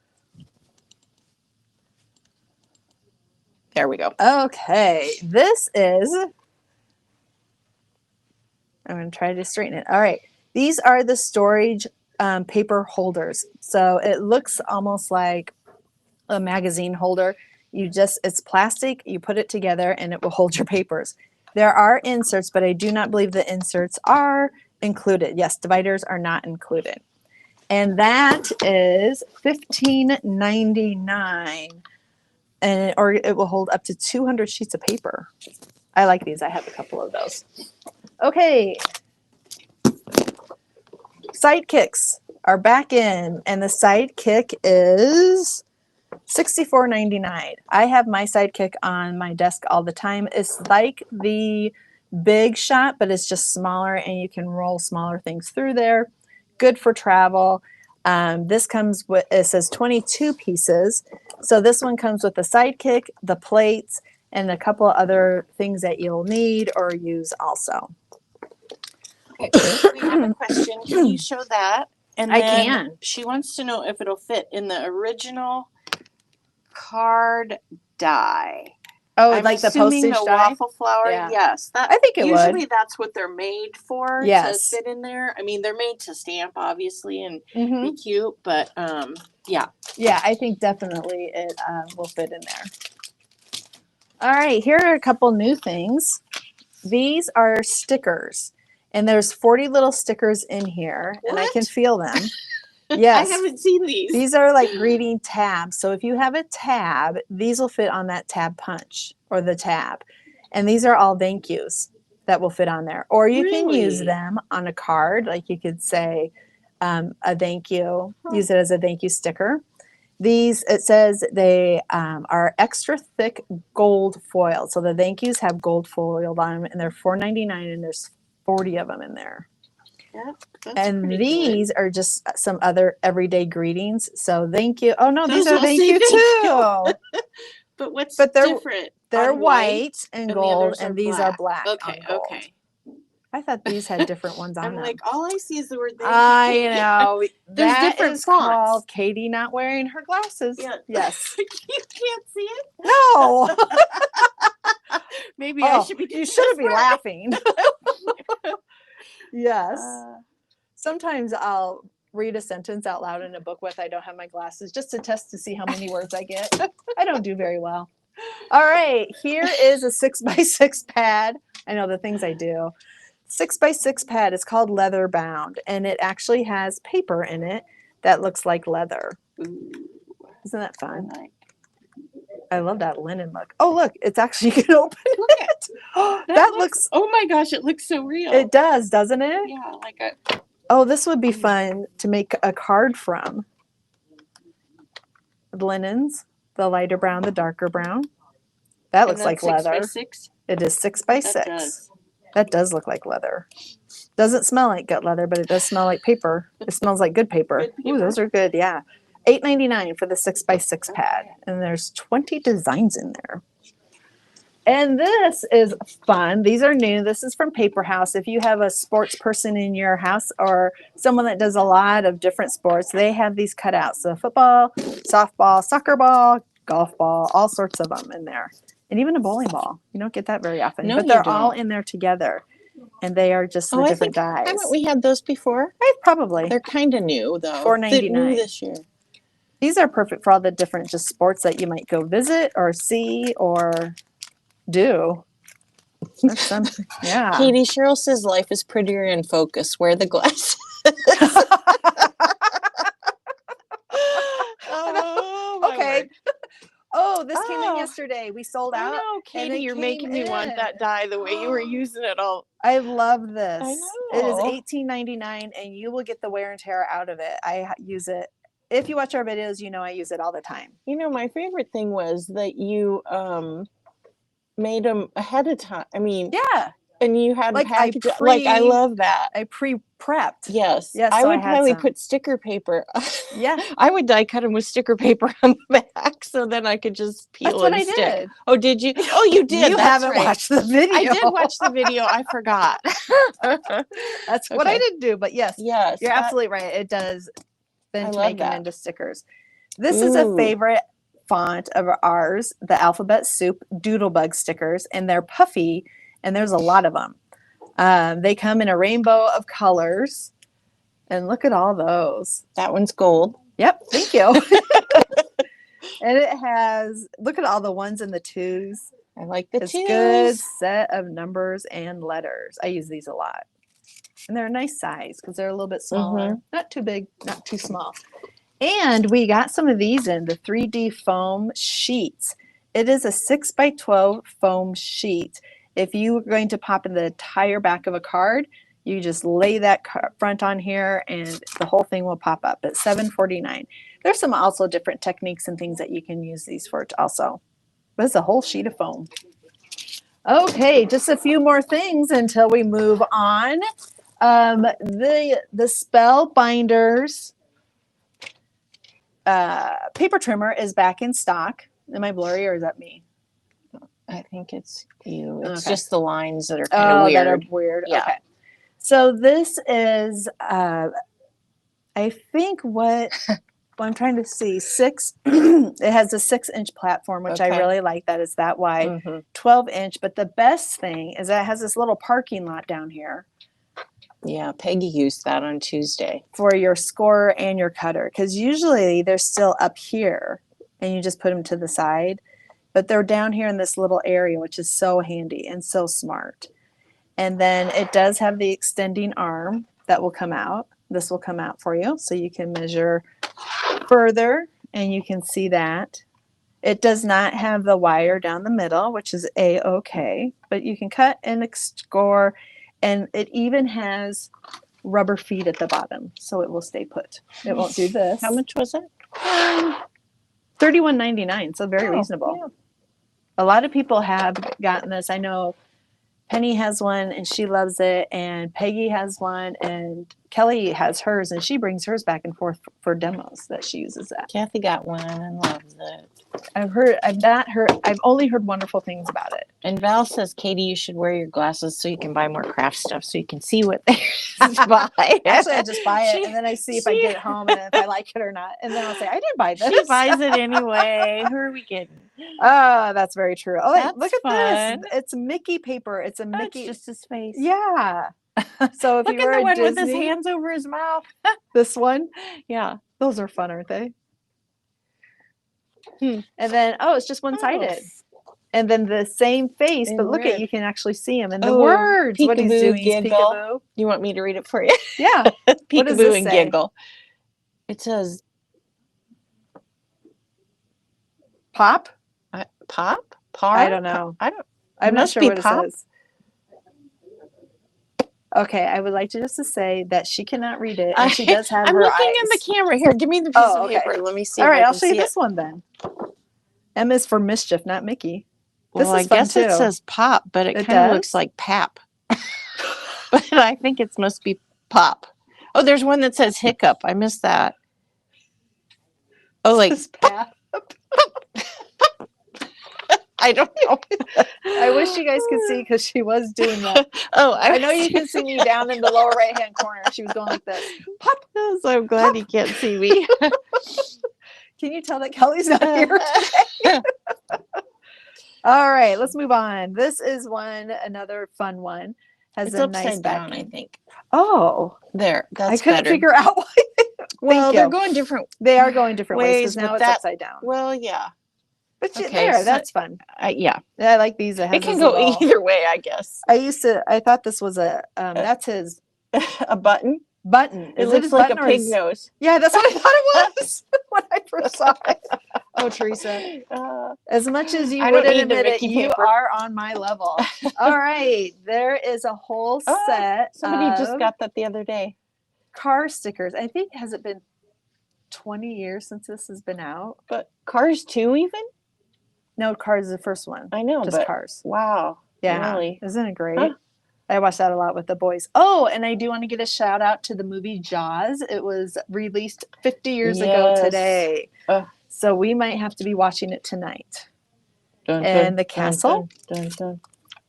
There we go. Okay, this is, I'm going to try to straighten it. All right, these are the storage paper holders. So it looks almost like a magazine holder. It's plastic, you put it together and it will hold your papers. There are inserts, but I do not believe the inserts are included. Yes, dividers are not included. And that is $15.99. Or it will hold up to 200 sheets of paper. I like these. I have a couple of those. Okay. Sidekicks are back in, and the sidekick is $64.99. I have my sidekick on my desk all the time. It's like the Big Shot, but it's just smaller, and you can roll smaller things through there. Good for travel. This comes with, it says 22 pieces. So this one comes with the sidekick, the plates, and a couple of other things that you'll need or use also. Okay, we have a question. Can you show that? And I then can. she wants to know if it'll fit in the original card die. Oh, I'm like the assuming postage the die? waffle flower. Yeah. Yes, that I think it usually would. that's what they're made for, Yes. to fit in there. I mean, they're made to stamp, obviously, and Mm-hmm. be cute, but yeah. Yeah, I think definitely it will fit in there. All right, here are a couple new things. These are stickers, and there's 40 little stickers in here, and I can What? feel them. Yes. I haven't seen these. These are like greeting tabs. So if you have a tab, these will fit on that tab punch or the tab. And these are all thank yous that will fit on there. Or you can use Really? them on a card. Like you could say a thank you, use it as a thank you sticker. These, it says they are extra thick gold foil. So the thank yous have gold foil on them, and they're $4.99, and there's 40 of them in there. Yep, that's And pretty these good. are just some other everyday greetings. So thank you. Oh no, these Those are all thank say you thank too. you. But what's different? They're On white and the gold, others and are these are black Okay, on gold. okay. I thought these had different ones on I'm them. like, all I see is the word thank I you. know. There's That different is fonts. called Katie not wearing her glasses. Yeah. Yes. You can't see it? No. Maybe I should be You shouldn't be smart. laughing. Yes. Uh, Sometimes I'll read a sentence out loud in a book with I don't have my glasses just to test to see how many words I get. I don't do very well. All right, here is a 6x6 pad. I know the things I do. 6x6 pad is called leather bound, and it actually has paper in it that looks like leather. ooh, Isn't that fun? I like. I love that linen look. Oh, look, it's actually, you can open it. That looks, oh my gosh, it looks so real. it does, doesn't it? Yeah, like a. Oh, this would be fun to make a card from. The linens, the lighter brown, the darker brown. That looks like leather. 6x6? It is 6x6. That does. That does look like leather. Doesn't smell like gut leather, but it does smell like paper. It smells like good paper. Good paper. Ooh, those are good. Yeah. $8.99 for the 6x6 pad. And there's 20 designs in there. And this is fun. These are new. This is from Paper House. If you have a sports person in your house or someone that does a lot of different sports, they have these cut out. So football, softball, soccer ball, golf ball, all sorts of them in there. And even a bowling ball. You don't get that very often. No, but you they're all don't. in there together. And they are just the I different think, dyes. haven't we had those before? Probably. They're kind of new, though. $4.99. New this year. These are perfect for all the different just sports that you might go visit or see or do. That's something. Yeah. Katie, Cheryl says life is prettier in focus. Wear the glasses. Oh, okay. Oh, this came in Oh. yesterday. We sold I out. know, Katie, it you're came making me want in. that dye the way you were using it all. I love this. I It is know. $18.99, and you will get the wear and tear out of it. I use it. If you watch our videos, you know I use it all the time. You know, my favorite thing was that you made them ahead of time. I mean, Yeah. and you had Like packaged like I love that. I pre-prepped. Yes. Yes, I so I would had probably some. put sticker paper. Yeah. I would die cut them with sticker paper on the back so then I could just peel That's what and I stick. did. Oh, did you? Oh, you did. You That's haven't right. watched the video. I did watch the video. I forgot. That's what I didn't do, but yes. Yes. You're absolutely right. It does then I to love make them that. into stickers. This is a favorite font of ours, the Alphabet Soup Doodlebug stickers, and they're puffy, and there's a lot of them. They come in a rainbow of colors, and look at all those. That one's gold. Yep, thank you. And it has, look at all the ones and the twos. I like the It's twos. good set of numbers and letters. I use these a lot. And they're a nice size because they're a little bit smaller. Not too big, not too small. And we got some of these in the 3D foam sheets. It is a 6x12 foam sheet. If you were going to pop in the entire back of a card, you just lay that front on here and the whole thing will pop up at $7.49. There's some also different techniques and things that you can use these for also. But it's a whole sheet of foam. Okay, just a few more things until we move on. The spell binders paper trimmer is back in stock. Am I blurry or is that me? I think it's you. It's Okay. just the lines that are kind of weird. That are weird. Yeah. Okay. So this is, I think what I'm trying to see, it has a 6-inch platform, which I Okay. really like that it's that wide, Mm-hmm. 12-inch. But the best thing is that it has this little parking lot down here Yeah, Peggy used that on Tuesday. for your scorer and your cutter, because usually they're still up here and you just put them to the side, but they're down here in this little area, which is so handy and so smart. And then it does have the extending arm that will come out. This will come out for you so you can measure further and you can see that. It does not have the wire down the middle, which is A-okay, but you can cut and score, and it even has rubber feet at the bottom, so it will stay put. It won't do this. How much was it? $31.99, so very reasonable. Yeah. A lot of people have gotten this. I know Penny has one and she loves it, and Peggy has one, and Kelly has hers, and she brings hers back and forth for demos that she uses that. Kathy got one and loves it. I've only heard wonderful things about it. And Val says, Katie, you should wear your glasses so you can buy more craft stuff so you can see what they buy. Actually, I just buy it and then I see if I get it home and if I like it or not. And then I'll say, I didn't buy this. She buys it anyway. Who are we kidding? Oh, that's very true. Oh, That's look at fun. this. It's Mickey paper. It's a Oh, Mickey. it's just his face. Yeah. So if Look you were at the a one Disney, with his hands over his mouth. this one, Yeah. those are fun, aren't they? And then, it's just one-sided. And then the same face, In but look red. at, you can actually see him in the words. What he's Peekaboo, doing, he's giggle. peekaboo. You want me to read it for you? Yeah. What does Peekaboo this and say? giggle. It says Pop? pop? Par? I don't know. I'm not must sure be what pop. it says. Okay, I would like to say that she cannot read it, and she does have I'm her looking eyes. in the camera. Here, give me the piece of paper. Let me see. All if right, I I'll can show you see this one then. M is for mischief, not Mickey. Well, This I is fun guess it too. says pop, but it It kind of does? looks like pap. But I think it must be pop. Oh, there's one that says hiccup. I missed that. Oh, like This pap. I don't know. I wish you guys could see because she was doing that. Oh, I know you can see me down in the lower right-hand corner. She was going like this. Pop. I'm so glad you can't see me. Can you tell that Kelly's not here today? All right, let's move on. This is another fun one. Has It's a nice upside down, backing. I think. Oh, There, that's I couldn't better. figure out why. Well, they're going different. They are going different ways ways, because now but it's that- upside down. Well, yeah. But Okay, there, so- that's fun. Yeah. I like these. It It can go either way, I guess. I thought this was that's his A button. button. It Is looks his like a button or pig his- nose. Yeah, that's what I thought it was when I first saw it. Oh, Teresa. As much as you I don't wouldn't need the admit it, Mickey you paper. are on my level. All right. There is a whole set Somebody of just got that the other day. car stickers. I think, has it been 20 years since this has been out? But Cars 2 even? No, Cars is the first one. I know, Just but Cars. wow. Yeah. Really? Isn't it great? Huh. I watched that a lot with the boys. Oh, and I do want to give a shout out to the movie Jaws. It was released 50 years ago today. So we might have to be watching it tonight. Dun, And dun, the castle. Dun, dun,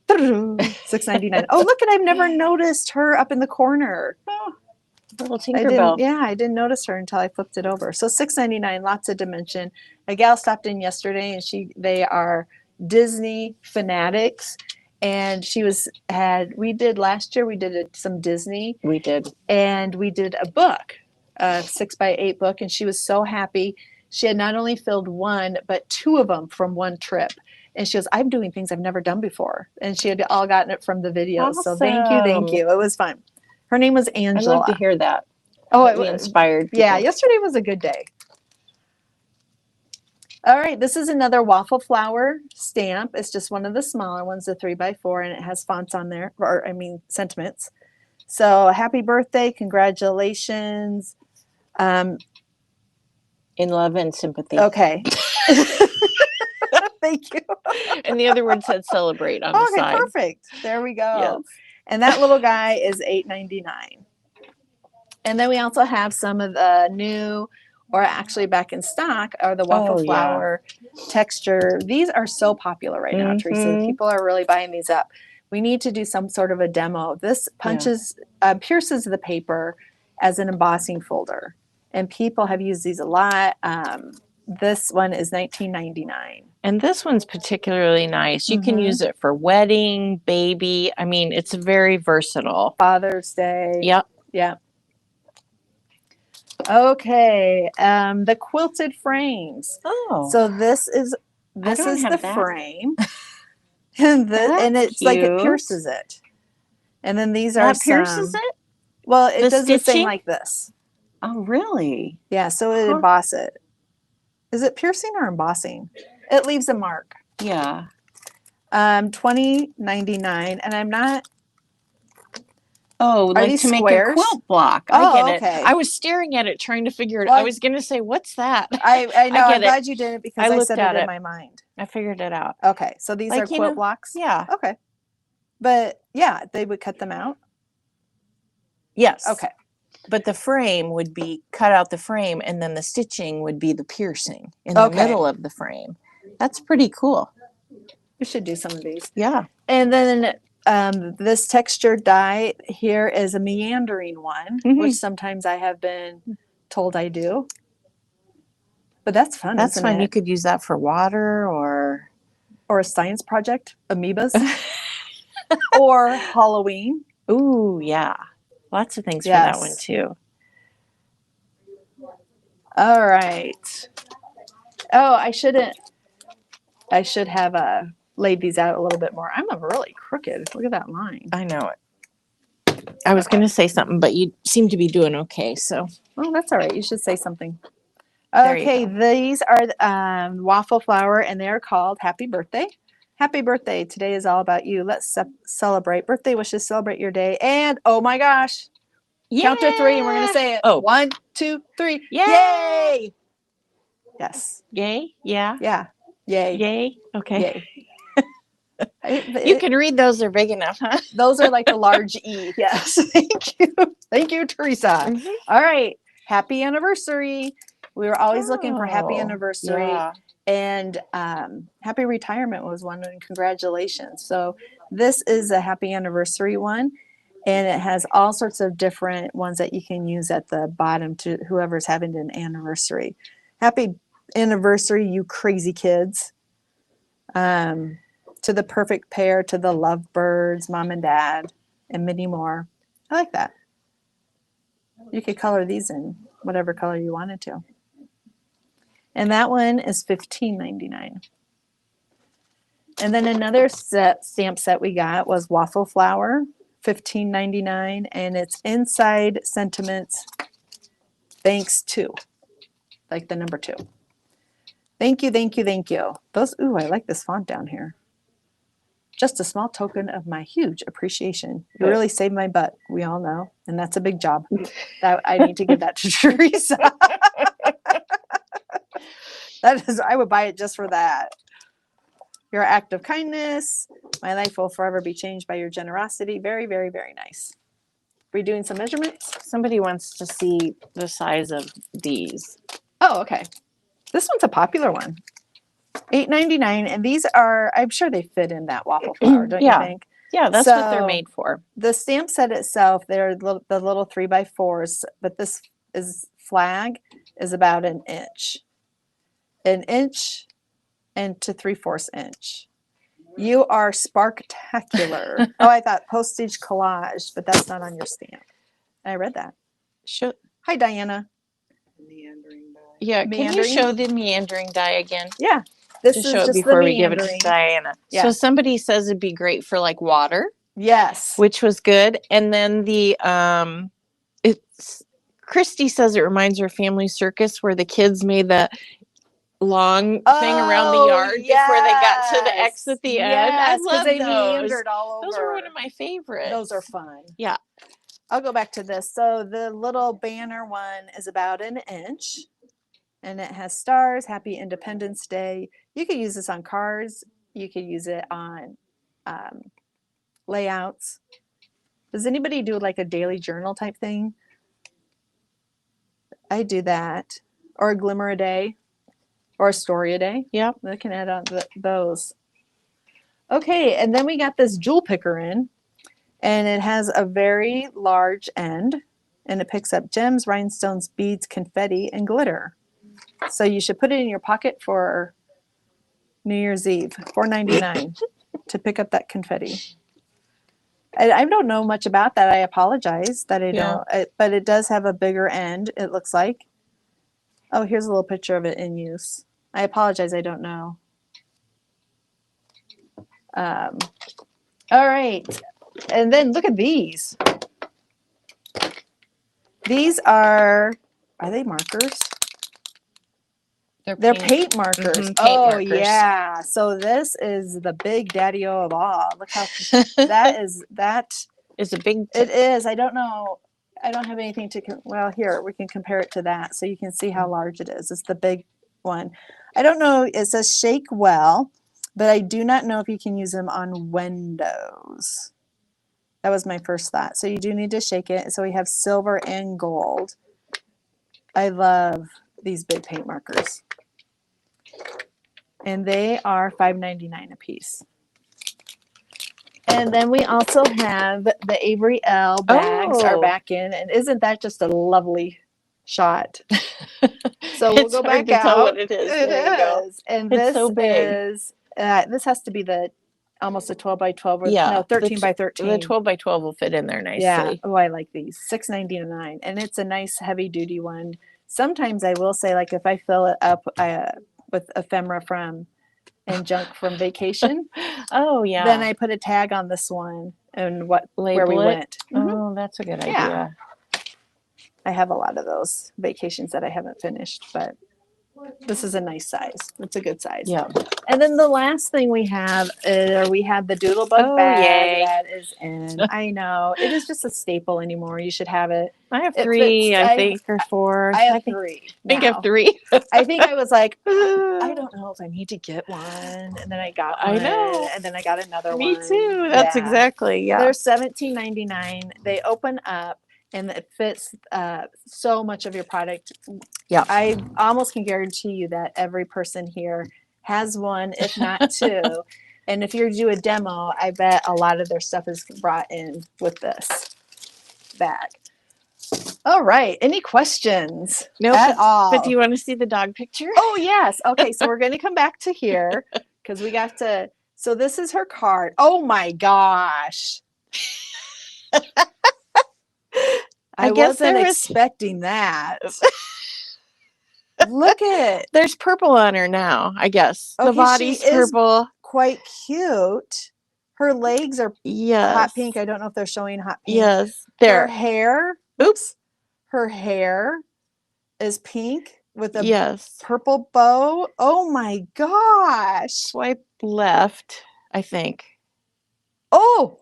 dun. $6.99. Oh, look, I've never noticed her up in the corner. Oh, little I Tinkerbell. didn't notice her until I flipped it over. So $6.99, lots of dimension. A gal stopped in yesterday, and they are Disney fanatics. And we did last year, we did some Disney. We did. And we did a book, a 6x8 book, and she was so happy. She had not only filled one, but two of them from one trip. And she goes, I'm doing things I've never done before. And she had all gotten it from the videos. So thank you. It was fun. Her name was Angela. I'd love to hear that. Oh, it was inspired. People. Yeah, yesterday was a good day. All right, this is another waffle flower stamp. It's just one of the smaller ones, the 3x4, and it has fonts on there, sentiments. So happy birthday, congratulations. In love and sympathy. Okay. Thank you. And the other one said celebrate on the side. Okay, perfect. There we go. Yes. And that little guy is $8.99. And then we also have some of the new, or actually back in stock, are the waffle flower texture. These are so popular right now, Teresa. People are really buying these up. We need to do some sort of a demo. This pierces the paper as an embossing folder, and people have used these a lot. This one is $19.99. And this one's particularly nice. You can use it for wedding, baby. I mean, it's very versatile. Father's Day. Yep. Yep. Okay. The quilted frames. Oh. So this is the frame. And it's cute. like it pierces it. And then these are pierces it? Well, it does the same like this. Oh, really? Yeah, so it emboss it. Is it piercing or embossing? It leaves a mark. Yeah. $20.99, and I'm not. Oh, are like these to squares? Make a quilt block. I get okay. it. I was staring at it trying to figure it out. I was going to say, what's that? I know. I'm glad you did it because I said it in my mind. I figured it out. Okay, so these are quilt blocks? Yeah. Okay. But yeah, they would cut them out? Yes. Okay. But the frame would be cut out the frame, and then the stitching would be the piercing in the middle of the frame. That's pretty cool. We should do some of these. Yeah. And then this textured die here is a meandering one, which sometimes I have been told I do. But that's fun. That's fun. You could use that for water or a science project, amoebas, or Halloween. Ooh, yeah. Lots of things for that one too. All right. Oh, I should have laid these out a little bit more. I'm really crooked. Look at that line. I know it. I was going to say something, but you seem to be doing okay. So, well, that's all right. You should say something. Okay, these are waffle flower, and they are called Happy Birthday. Happy birthday. Today is all about you. Let's celebrate. Birthday wishes, celebrate your day. And oh my gosh. Count to 3 and we're going to say it. Oh. 1, 2, 3. Yay! Yay! Yes. Yay? Yeah. Yeah. Yay. Yay? Okay. Yay. You can read those. They're big enough, huh? Those are like a large E. Yes. Thank you. Thank you, Teresa. All right. Happy anniversary. We were always looking for happy anniversary. Yeah. And happy retirement was one, and congratulations. So this is a happy anniversary one, and it has all sorts of different ones that you can use at the bottom to whoever's having an anniversary. Happy anniversary, you crazy kids. To the perfect pair, to the lovebirds, mom and dad, and many more. I like that. You could color these in whatever color you wanted to. And that one is $15.99. And then another stamp set we got was Waffle Flower, $15.99, and it's Inside Sentiments, thanks to, like the number 2. Thank you, thank you, thank you. Those, ooh, I like this font down here. Just a small token of my huge appreciation. You really saved my butt, we all know, and that's a big job. That I need to give that to Teresa. That is, I would buy it just for that. Your act of kindness. My life will forever be changed by your generosity. Very, very, very nice. Are we doing some measurements? Somebody wants to see the size of these. Oh, okay. This one's a popular one. $8.99, and these are, I'm sure they fit in that waffle flower, don't you think? Yeah, that's what they're made for. The stamp set itself, they're the little 3x4s, but this flag is about an inch. An inch and to 3/4 inch. You are sparktacular. Oh, I thought postage collage, but that's not on your stamp. I read that. Hi, Diana. Meandering die. Yeah, can you show the meandering die again? Yeah. This is show it before we give it to Diana. Yeah. So somebody says it'd be great for like water. Yes. Which was good. And then the Christy says it reminds her of Family Circus where the kids made the long thing around the yard before they got to the X at the end. I love they those. Meandered all over. Those were one of my favorites. Those are fun. Yeah. I'll go back to this. So the little banner one is about an inch, and it has stars. Happy Independence Day. You could use this on cards. You could use it on layouts. Does anybody do like a daily journal type thing? I do that. Or a glimmer a day. Or a story a day. Yep. I can add on those. Okay, and then we got this jewel picker in, and it has a very large end, and it picks up gems, rhinestones, beads, confetti, and glitter. So you should put it in your pocket for New Year's Eve, $4.99 to pick up that confetti. I don't know much about that. I apologize that I don't, but it does have a bigger end, it looks like. Oh, here's a little picture of it in use. I apologize, I don't know. All right. And then look at these. These are they markers? They're paint markers. Markers. Yeah. So this is the big daddy-o of all. Look how that is a big. It is. I don't know. I don't have anything to, well, here, we can compare it to that so you can see how large it is. It's the big one. I don't know. It says shake well, but I do not know if you can use them on windows. That was my first thought. So you do need to shake it. So we have silver and gold. I love these big paint markers. And they are $5.99 a piece. And then we also have the Avery L bags are back in. And isn't that just a lovely shot? So we'll go back out. Tell what it is. It is. And it's this so big. is, this has to be the almost a 12 by 12 or no, 13 by 13. The 12 by 12 will fit in there nicely. Yeah. Oh, I like these. $6.99. And it's a nice heavy duty one. Sometimes I will say, like, if I fill it up with ephemera and junk from vacation. Oh, yeah. Then I put a tag on this one and where we went. Oh, that's a good idea. I have a lot of those vacations that I haven't finished, but this is a nice size. It's a good size. Yeah. And then the last thing we have the Doodlebug bag that is in. I know. It is just a staple anymore. You should have it. I have three, I think, or four. I have three. I think I have three. I think I was like, I don't know if I need to get one. And then I got one. I know. And then I got another one. Me too. That's exactly, They're $17.99. They open up. And it fits so much of your product. Yeah. I almost can guarantee you that every person here has one, if not two. And if you do a demo, I bet a lot of their stuff is brought in with this bag. All right. Any questions at all? But do you want to see the dog picture? Oh, yes. Okay. So we're going to come back to here because we got to. So this is her card. Oh, my gosh. I wasn't expecting that. Look at. There's purple on her now, I guess. Okay, the body's purple. Quite cute. Her legs are hot pink. I don't know if they're showing hot pink. Yes. There. Her hair. Oops. Her hair is pink with a purple bow. Oh my gosh. Swipe left, I think. Oh.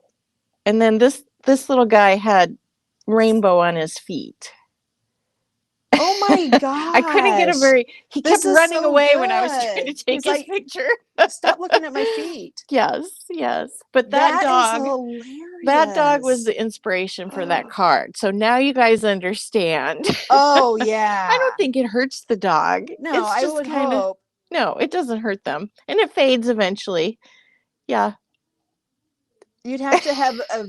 And then this little guy had rainbow on his feet. Oh my god! I couldn't get a he kept running away when I was trying to take his picture. Stop looking at my feet. Yes. But that dog was the inspiration for that card. So now you guys understand. Oh yeah. I don't think it hurts the dog. No, I would hope. No, it doesn't hurt them, and it fades eventually. Yeah. You'd have to have a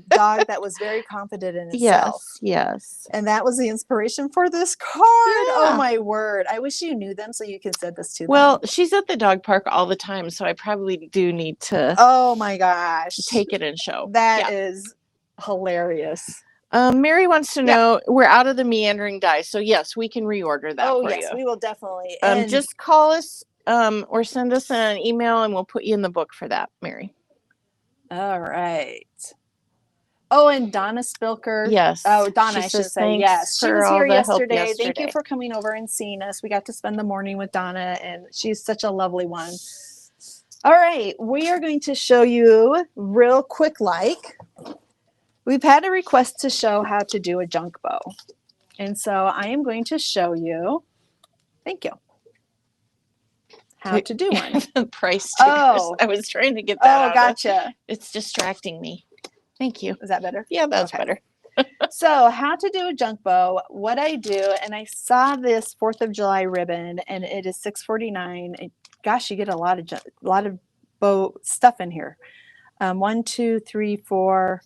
dog that was very confident in itself. Yes. And that was the inspiration for this card. Yeah. Oh my word. I wish you knew them so you could send this to them. Well, she's at the dog park all the time, so I probably do need to Oh my gosh. Take it and show. That is hilarious. Mary wants to know, we're out of the meandering dies, so yes, we can reorder that for you. Yes, we will definitely. Just call us or send us an email and we'll put you in the book for that, Mary. All right. Oh, and Donna Spilker. Yes. Oh, Donna, I should say. Yes. She was here yesterday. Thank you for coming over and seeing us. We got to spend the morning with Donna, and she's such a lovely one. All right. We are going to show you real quick we've had a request to show how to do a junk bow. And so I am going to show you. Thank you. How to do one. Price stickers. Oh, I was trying to get that. Oh, gotcha. It's distracting me. Thank you. Is that better? Yeah, that's better. So, how to do a junk bow? What I do, and I saw this 4th of July ribbon, and it is $6.49. Gosh, you get a lot of bow stuff in here. 1, 2, 3, 4,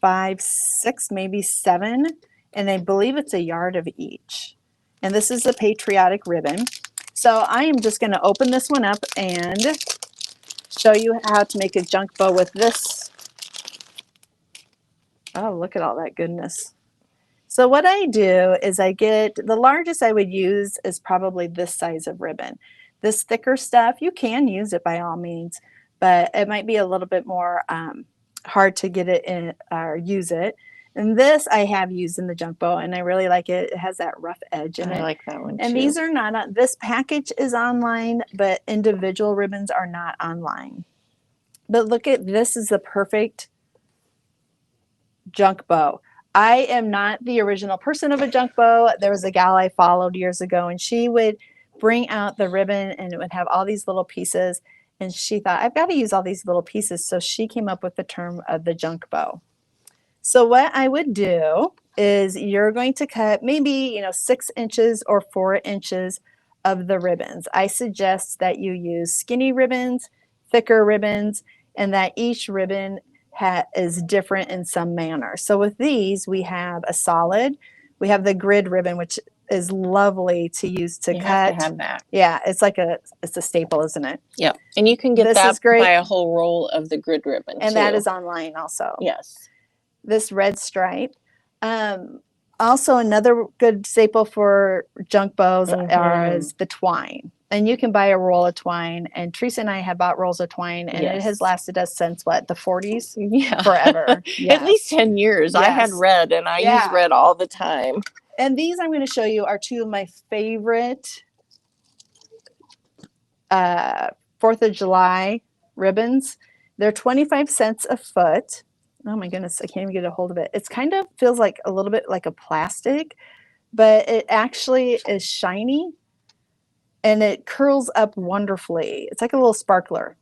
5, 6, maybe 7. And I believe it's a yard of each. And this is a patriotic ribbon. So I am just going to open this one up and show you how to make a junk bow with this. Oh, look at all that goodness. So what I do is I get, the largest I would use is probably this size of ribbon. This thicker stuff, you can use it by all means, but it might be a little bit more hard to get it in or use it. And this I have used in the junk bow, and I really like it. It has that rough edge in it. I like that one too. And these are not on, this package is online, but individual ribbons are not online. But look at, this is the perfect junk bow. I am not the original person of a junk bow. There was a gal I followed years ago, and she would bring out the ribbon and it would have all these little pieces. And she thought, I've got to use all these little pieces. So she came up with the term of the junk bow. So what I would do is you're going to cut maybe 6 inches or 4 inches of the ribbons. I suggest that you use skinny ribbons, thicker ribbons, and that each ribbon is different in some manner. So with these, we have a solid, we have the grid ribbon, which is lovely to use to you cut. have to have that. Yeah, it's a staple, isn't it? Yeah, and you can get This that is great. by a whole roll of the grid ribbon. And too. that is online also. Yes. This red stripe. Also, another good staple for junk bows is the twine. And you can buy a roll of twine. And Teresa and I have bought rolls of twine, and it has lasted us since what, the 40s? Yeah. Forever. Yes. At least 10 years. Yes. I had red, and I use red all the time. And these I'm going to show you are 2 of my favorite 4th of July ribbons. They're 25 cents a foot. Oh my goodness, I can't even get a hold of it. It's kind of feels like a little bit like a plastic, but it actually is shiny and it curls up wonderfully. It's like a little sparkler.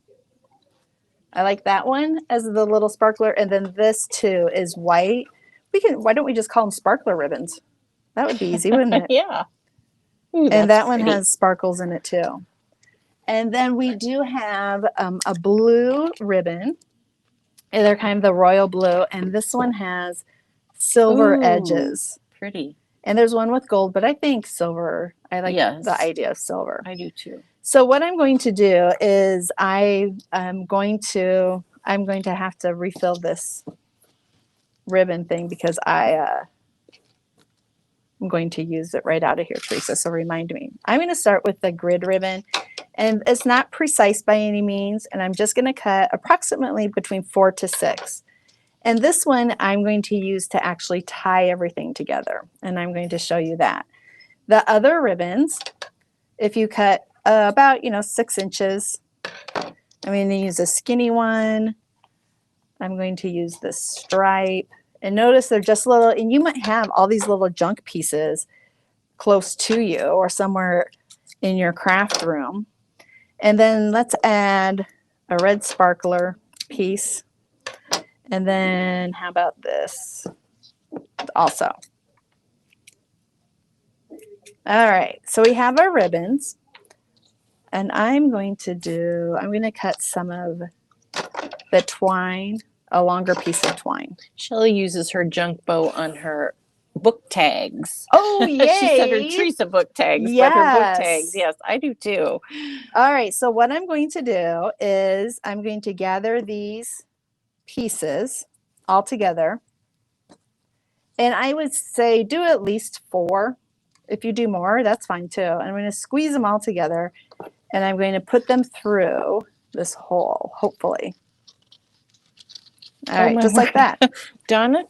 I like that one as the little sparkler. And then this too is white. Why don't we just call them sparkler ribbons? That would be easy, wouldn't it? Yeah. Ooh, and that one has sparkles in it too. And then we do have a blue ribbon. And they're kind of the royal blue. And this one has silver edges. Pretty. And there's one with gold, but I think silver. I like the idea of silver. I do too. So what I'm going to do is I'm going to have to refill this ribbon thing because I'm going to use it right out of here, Teresa. So remind me. I'm going to start with the grid ribbon. And it's not precise by any means. And I'm just going to cut approximately between 4 to 6. And this one I'm going to use to actually tie everything together. And I'm going to show you that. The other ribbons, if you cut about 6 inches, I'm going to use a skinny one. I'm going to use the stripe. And notice they're just little, and you might have all these little junk pieces close to you or somewhere in your craft room. And then let's add a red sparkler piece. And then how about this also? All right, so we have our ribbons. And I'm going to cut some of the twine, a longer piece of twine. Shelley uses her junk bow on her book tags. Oh, yay. She said her Teresa book tags, but her book tags. Yes, I do too. All right, so what I'm going to do is I'm going to gather these pieces all together. And I would say do at least 4. If you do more, that's fine too. And I'm going to squeeze them all together and I'm going to put them through this hole, hopefully. All right, just like that. Donna,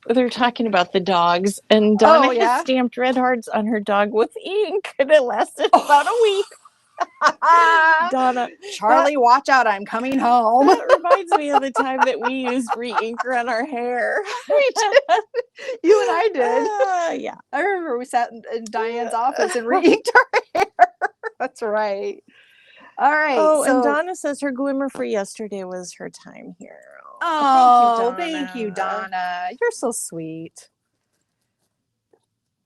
they're talking about the dogs, and Donna has stamped red hearts on her dog with ink, and it lasted about a week. Donna, Charlie, watch out! I'm coming home. That reminds me of the time that we used re-inker on our hair. You and I did. Yeah, I remember we sat in Diane's office and re-inked our hair. That's right. All right. Oh, and Donna says her glimmer for yesterday was her time here. Oh, thank you, Donna. You're so sweet.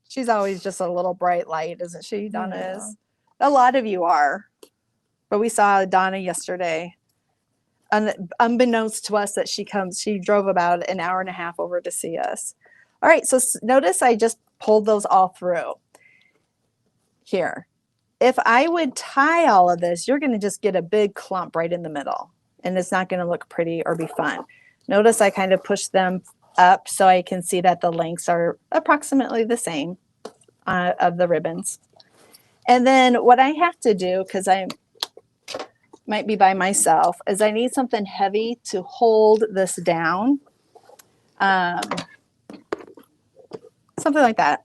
She's always just a little bright light, isn't she? Donna is. A lot of you are. But we saw Donna yesterday. unbeknownst to us that she drove about an hour and a half over to see us. All right, so notice I just pulled those all through here. If I would tie all of this, you're going to just get a big clump right in the middle, and it's not going to look pretty or be fun. Notice I kind of push them up so I can see that the lengths are approximately the same of the ribbons. And then what I have to do, because I might be by myself, is I need something heavy to hold this down. Something like that.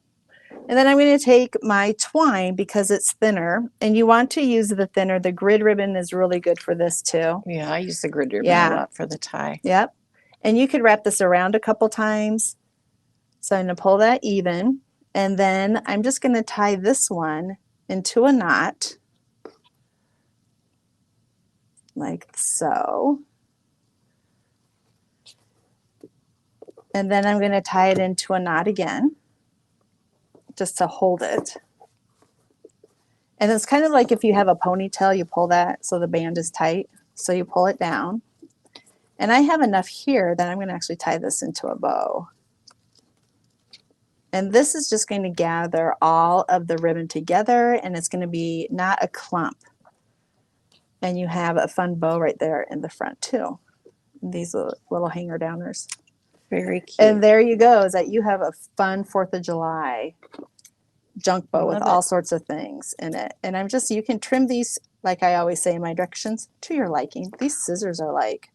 And then I'm going to take my twine because it's thinner, and you want to use the thinner. The grid ribbon is really good for this too. Yeah, I use the grid ribbon a lot for the tie. Yep. And you could wrap this around a couple times. So I'm going to pull that even. And then I'm just going to tie this one into a knot. Like so. And then I'm going to tie it into a knot again, just to hold it. And it's kind of like if you have a ponytail, you pull that so the band is tight. So you pull it down. And I have enough here that I'm going to actually tie this into a bow. And this is just going to gather all of the ribbon together, and it's going to be not a clump. And you have a fun bow right there in the front too. These little hanger downers. Very cute. And there you go, is that you have a fun 4th of July junk bow with all sorts of things in it. And you can trim these, like I always say in my directions, to your liking. These scissors are like.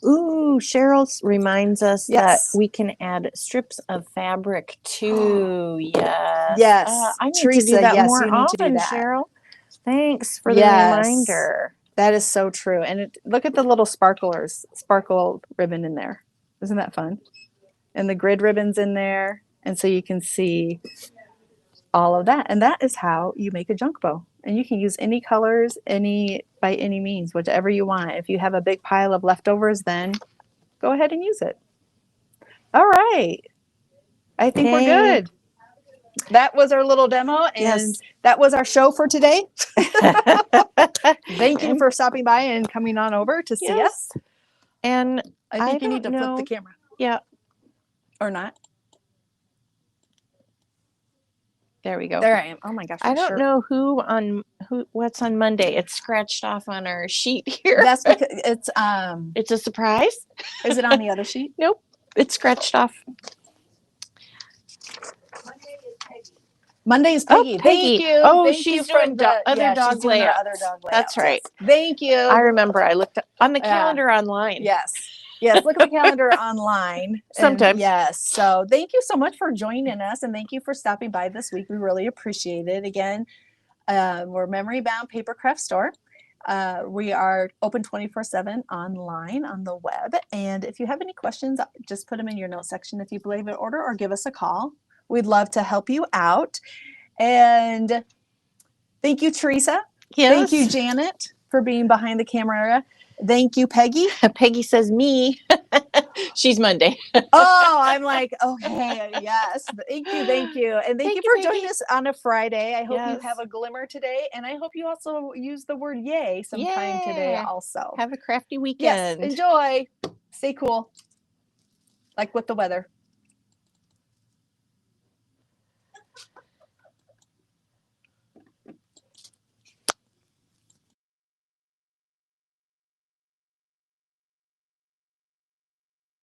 Ooh, Cheryl reminds us that we can add strips of fabric too. Yes. Yes. I need Teresa, to do that more you need often, to do that. Cheryl. Thanks for the reminder. That is so true. And look at the little sparkle ribbon in there. Isn't that fun? And the grid ribbons in there. And so you can see all of that. And that is how you make a junk bow. And you can use any colors, by any means, whichever you want. If you have a big pile of leftovers, then go ahead and use it. All right. I think we're good. That was our little demo, and that was our show for today. Thank you for stopping by and coming on over to see us. And I think you need to flip the camera. Yeah. Or not. There we go. There I am. Oh my gosh. I don't know what's on Monday. It's scratched off on our sheet here. That's because it's a surprise. Is it on the other sheet? Nope. It's scratched off. Monday is Peggy. Oh, Peggy. Thank you. Oh, Thank she's you doing other dog layouts. That's right. Yes. Thank you. I remember I looked on the calendar online. Yes. Yes. Look at the calendar online. Sometimes. Yes. So thank you so much for joining us, and thank you for stopping by this week. We really appreciate it. Again, we're Memory Bound Paper Craft Store. We are open 24/7 online on the web. And if you have any questions, just put them in your note section if you believe it order, or give us a call. We'd love to help you out. And thank you, Teresa. Yes. Thank you, Janet, for being behind the camera. Thank you, Peggy. Peggy says me. She's Monday. Oh, I'm like, okay, yes. Thank you. And thank you for joining us on a Friday. I hope you have a glimmer today. And I hope you also use the word yay sometime today also. Have a crafty weekend. Yes, enjoy. Stay cool. Like with the weather.